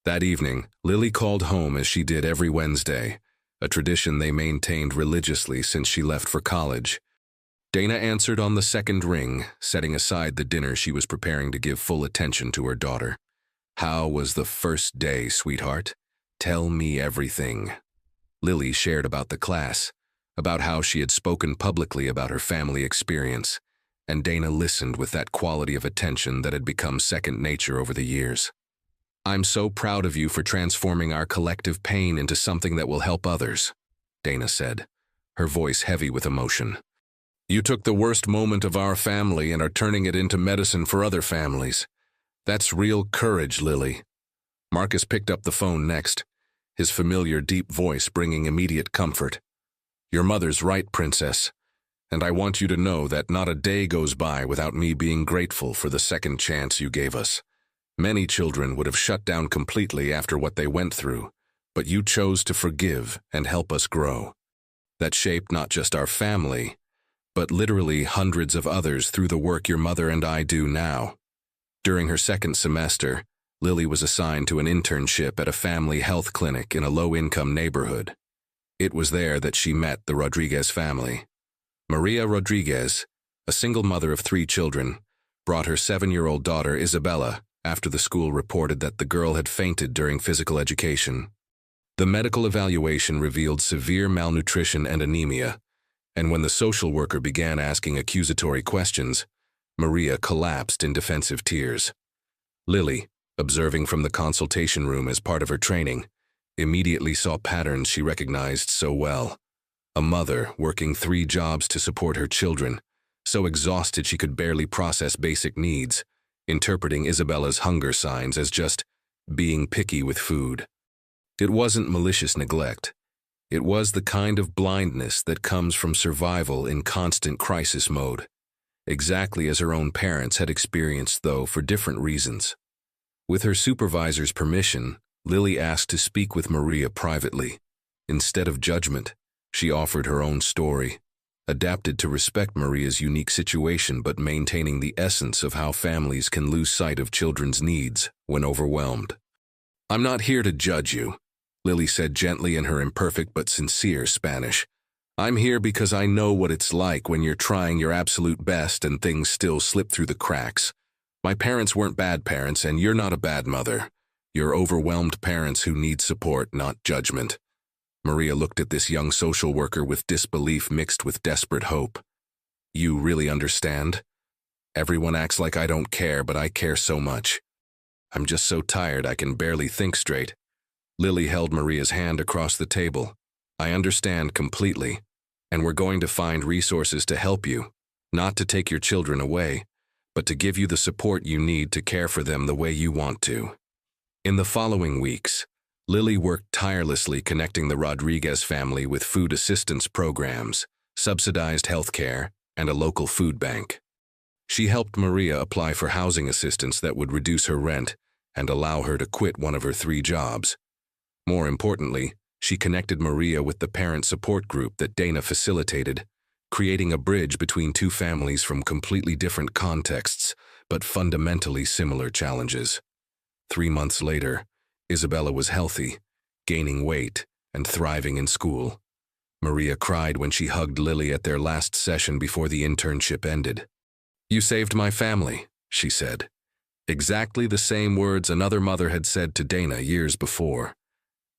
[SPEAKER 1] That evening, Lily called home as she did every Wednesday, a tradition they maintained religiously since she left for college. Dana answered on the second ring, setting aside the dinner she was preparing to give full attention to her daughter. "How was the first day, sweetheart? Tell me everything." Lily shared about the class, about how she had spoken publicly about her family experience, and Dana listened with that quality of attention that had become second nature over the years. "I'm so proud of you for transforming our collective pain into something that will help others," Dana said, her voice heavy with emotion. "You took the worst moment of our family and are turning it into medicine for other families. That's real courage, Lily." Marcus picked up the phone next, his familiar deep voice bringing immediate comfort. "Your mother's right, Princess, and I want you to know that not a day goes by without me being grateful for the second chance you gave us. Many children would have shut down completely after what they went through, but you chose to forgive and help us grow. That shaped not just our family, but literally hundreds of others through the work your mother and I do now." During her second semester, Lily was assigned to an internship at a family health clinic in a low-income neighborhood. It was there that she met the Rodriguez family. Maria Rodriguez, a single mother of 3 children, brought her 7-year-old daughter Isabella after the school reported that the girl had fainted during physical education. The medical evaluation revealed severe malnutrition and anemia, and when the social worker began asking accusatory questions, Maria collapsed in defensive tears. Lily, observing from the consultation room as part of her training, immediately saw patterns she recognized so well. A mother working 3 jobs to support her children, so exhausted she could barely process basic needs, interpreting Isabella's hunger signs as just being picky with food. It wasn't malicious neglect. It was the kind of blindness that comes from survival in constant crisis mode, exactly as her own parents had experienced, though for different reasons. With her supervisor's permission, Lily asked to speak with Maria privately. Instead of judgment, she offered her own story, adapted to respect Maria's unique situation but maintaining the essence of how families can lose sight of children's needs when overwhelmed. "I'm not here to judge you," Lily said gently in her imperfect but sincere Spanish. "I'm here because I know what it's like when you're trying your absolute best and things still slip through the cracks. My parents weren't bad parents, and you're not a bad mother. You're overwhelmed parents who need support, not judgment." Maria looked at this young social worker with disbelief mixed with desperate hope. "You really understand? Everyone acts like I don't care, but I care so much. I'm just so tired I can barely think straight." Lily held Maria's hand across the table. "I understand completely, and we're going to find resources to help you, not to take your children away, but to give you the support you need to care for them the way you want to." In the following weeks, Lily worked tirelessly connecting the Rodriguez family with food assistance programs, subsidized health care, and a local food bank. She helped Maria apply for housing assistance that would reduce her rent and allow her to quit one of her 3 jobs. More importantly, she connected Maria with the parent support group that Dana facilitated, creating a bridge between 2 families from completely different contexts, but fundamentally similar challenges. 3 months later, Isabella was healthy, gaining weight, and thriving in school. Maria cried when she hugged Lily at their last session before the internship ended. "You saved my family," she said. Exactly the same words another mother had said to Dana years before.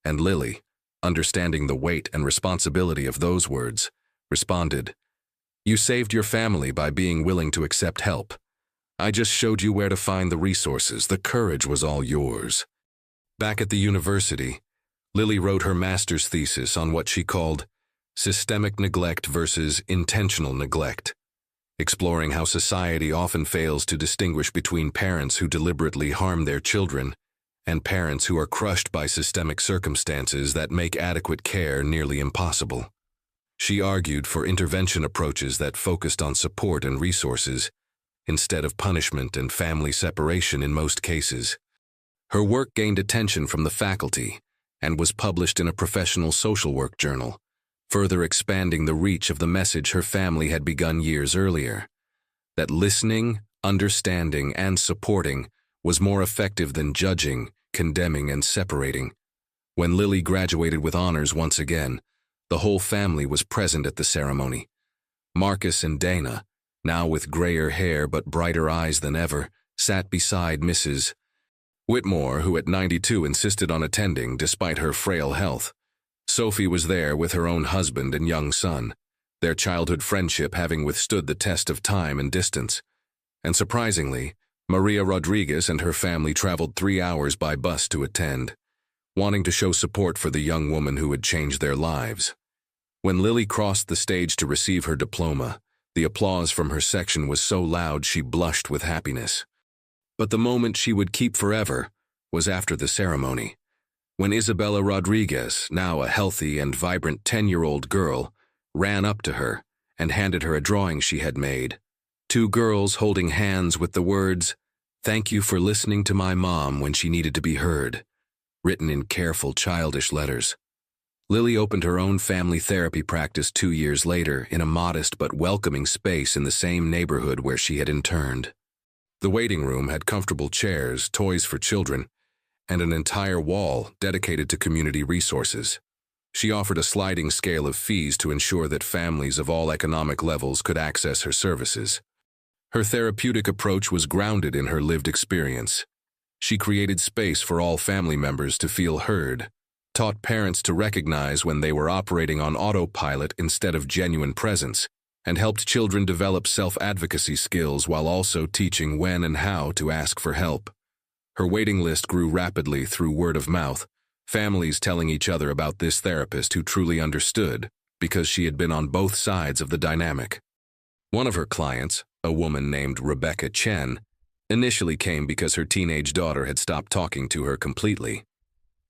[SPEAKER 1] And Lily, understanding the weight and responsibility of those words, responded, "You saved your family by being willing to accept help. I just showed you where to find the resources. The courage was all yours." Back at the university, Lily wrote her master's thesis on what she called systemic neglect versus intentional neglect, exploring how society often fails to distinguish between parents who deliberately harm their children and parents who are crushed by systemic circumstances that make adequate care nearly impossible. She argued for intervention approaches that focused on support and resources, instead of punishment and family separation in most cases. Her work gained attention from the faculty and was published in a professional social work journal, further expanding the reach of the message her family had begun years earlier, that listening, understanding, and supporting was more effective than judging, condemning, and separating. When Lily graduated with honors once again, the whole family was present at the ceremony. Marcus and Dana, now with grayer hair but brighter eyes than ever, sat beside Mrs. Whitmore, who at 92 insisted on attending despite her frail health. Sophie was there with her own husband and young son, their childhood friendship having withstood the test of time and distance. And surprisingly, Maria Rodriguez and her family traveled 3 hours by bus to attend, wanting to show support for the young woman who had changed their lives. When Lily crossed the stage to receive her diploma, the applause from her section was so loud she blushed with happiness. But the moment she would keep forever was after the ceremony, when Isabella Rodriguez, now a healthy and vibrant 10-year-old girl, ran up to her and handed her a drawing she had made. 2 girls holding hands with the words, "Thank you for listening to my mom when she needed to be heard," written in careful, childish letters. Lily opened her own family therapy practice 2 years later in a modest but welcoming space in the same neighborhood where she had interned. The waiting room had comfortable chairs, toys for children, and an entire wall dedicated to community resources. She offered a sliding scale of fees to ensure that families of all economic levels could access her services. Her therapeutic approach was grounded in her lived experience. She created space for all family members to feel heard, taught parents to recognize when they were operating on autopilot instead of genuine presence, and helped children develop self-advocacy skills while also teaching when and how to ask for help. Her waiting list grew rapidly through word of mouth, families telling each other about this therapist who truly understood, because she had been on both sides of the dynamic. One of her clients, a woman named Rebecca Chen, initially came because her teenage daughter had stopped talking to her completely.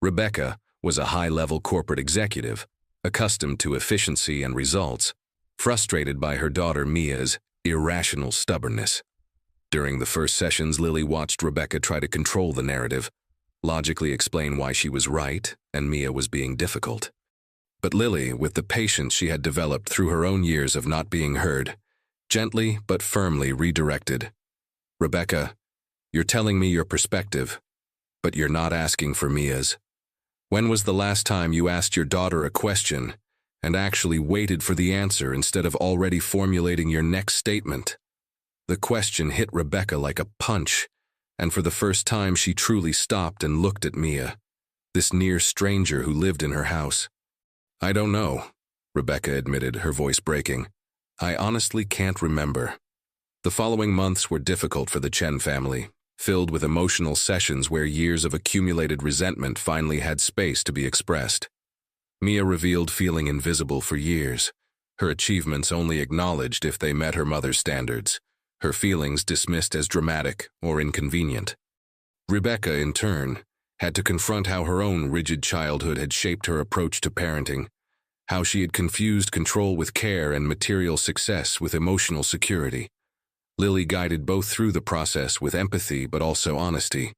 [SPEAKER 1] Rebecca was a high-level corporate executive, accustomed to efficiency and results, frustrated by her daughter Mia's irrational stubbornness. During the first sessions, Lily watched Rebecca try to control the narrative, logically explain why she was right and Mia was being difficult. But Lily, with the patience she had developed through her own years of not being heard, gently but firmly redirected. Rebecca, you're telling me your perspective, but you're not asking for Mia's. When was the last time you asked your daughter a question and actually waited for the answer instead of already formulating your next statement? The question hit Rebecca like a punch, and for the first time she truly stopped and looked at Mia, this near stranger who lived in her house. I don't know, Rebecca admitted, her voice breaking. I honestly can't remember. The following months were difficult for the Chen family, filled with emotional sessions where years of accumulated resentment finally had space to be expressed. Mia revealed feeling invisible for years, her achievements only acknowledged if they met her mother's standards, her feelings dismissed as dramatic or inconvenient. Rebecca, in turn, had to confront how her own rigid childhood had shaped her approach to parenting, how she had confused control with care and material success with emotional security. Lily guided both through the process with empathy but also honesty,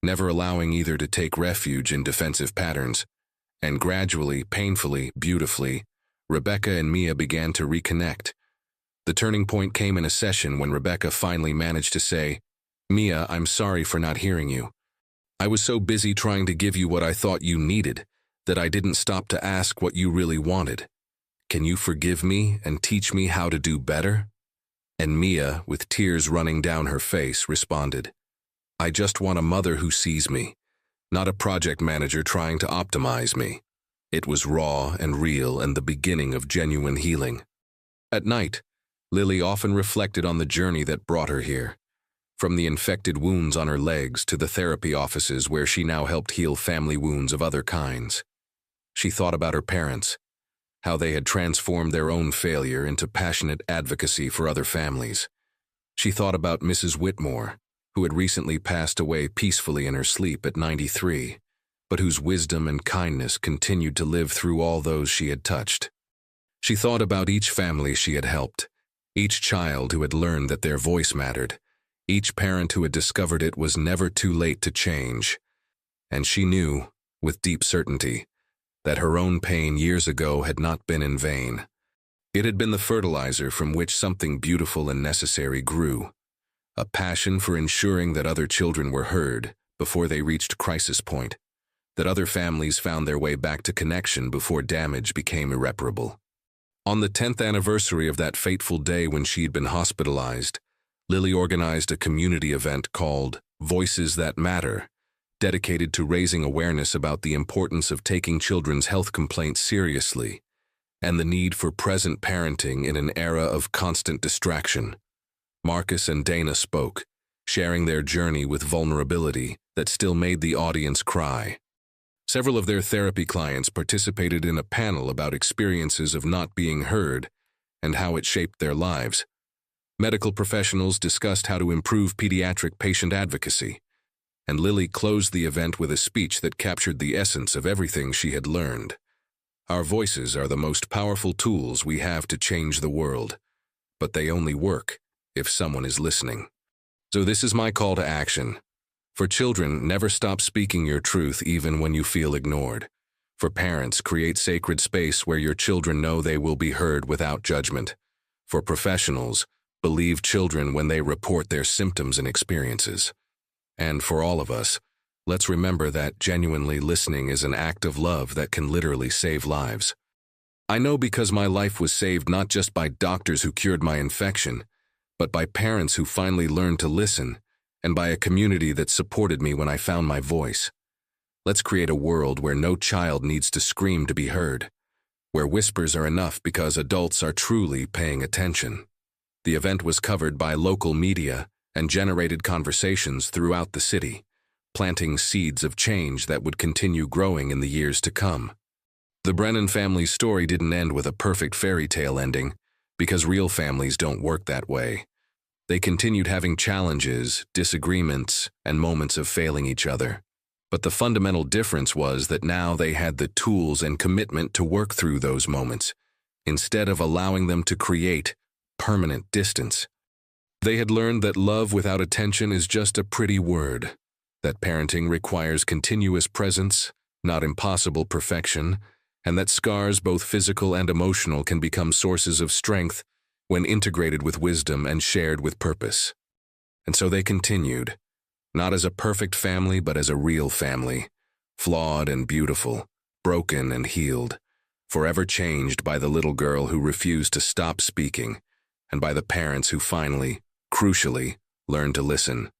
[SPEAKER 1] never allowing either to take refuge in defensive patterns. And gradually, painfully, beautifully, Rebecca and Mia began to reconnect. The turning point came in a session when Rebecca finally managed to say, Mia, I'm sorry for not hearing you. I was so busy trying to give you what I thought you needed that I didn't stop to ask what you really wanted. Can you forgive me and teach me how to do better? And Mia, with tears running down her face, responded, I just want a mother who sees me, not a project manager trying to optimize me. It was raw and real and the beginning of genuine healing. At night, Lily often reflected on the journey that brought her here, from the infected wounds on her legs to the therapy offices where she now helped heal family wounds of other kinds. She thought about her parents, how they had transformed their own failure into passionate advocacy for other families. She thought about Mrs. Whitmore, who had recently passed away peacefully in her sleep at 93, but whose wisdom and kindness continued to live through all those she had touched. She thought about each family she had helped, each child who had learned that their voice mattered, each parent who had discovered it was never too late to change. And she knew, with deep certainty, that her own pain years ago had not been in vain. It had been the fertilizer from which something beautiful and necessary grew, a passion for ensuring that other children were heard before they reached crisis point, that other families found their way back to connection before damage became irreparable. On the 10th anniversary of that fateful day when she had been hospitalized, Lily organized a community event called Voices That Matter, dedicated to raising awareness about the importance of taking children's health complaints seriously and the need for present parenting in an era of constant distraction. Marcus and Dana spoke, sharing their journey with vulnerability that still made the audience cry. Several of their therapy clients participated in a panel about experiences of not being heard and how it shaped their lives. Medical professionals discussed how to improve pediatric patient advocacy, and Lily closed the event with a speech that captured the essence of everything she had learned. Our voices are the most powerful tools we have to change the world, but they only work if someone is listening. So this is my call to action. For children, never stop speaking your truth even when you feel ignored. For parents, create sacred space where your children know they will be heard without judgment. For professionals, believe children when they report their symptoms and experiences. And for all of us, Let's remember that genuinely listening is an act of love that can literally save lives. I know because my life was saved not just by doctors who cured my infection, but by parents who finally learned to listen, and by a community that supported me when I found my voice. Let's create a world where no child needs to scream to be heard, where whispers are enough because adults are truly paying attention. The event was covered by local media and generated conversations throughout the city, planting seeds of change that would continue growing in the years to come. The Brennan family's story didn't end with a perfect fairy tale ending, because real families don't work that way. They continued having challenges, disagreements, and moments of failing each other. But the fundamental difference was that now they had the tools and commitment to work through those moments, instead of allowing them to create permanent distance. They had learned that love without attention is just a pretty word, that parenting requires continuous presence, not impossible perfection, and that scars, both physical and emotional, can become sources of strength when integrated with wisdom and shared with purpose. And so they continued, not as a perfect family, but as a real family, flawed and beautiful, broken and healed, forever changed by the little girl who refused to stop speaking, and by the parents who finally, crucially, learned to listen.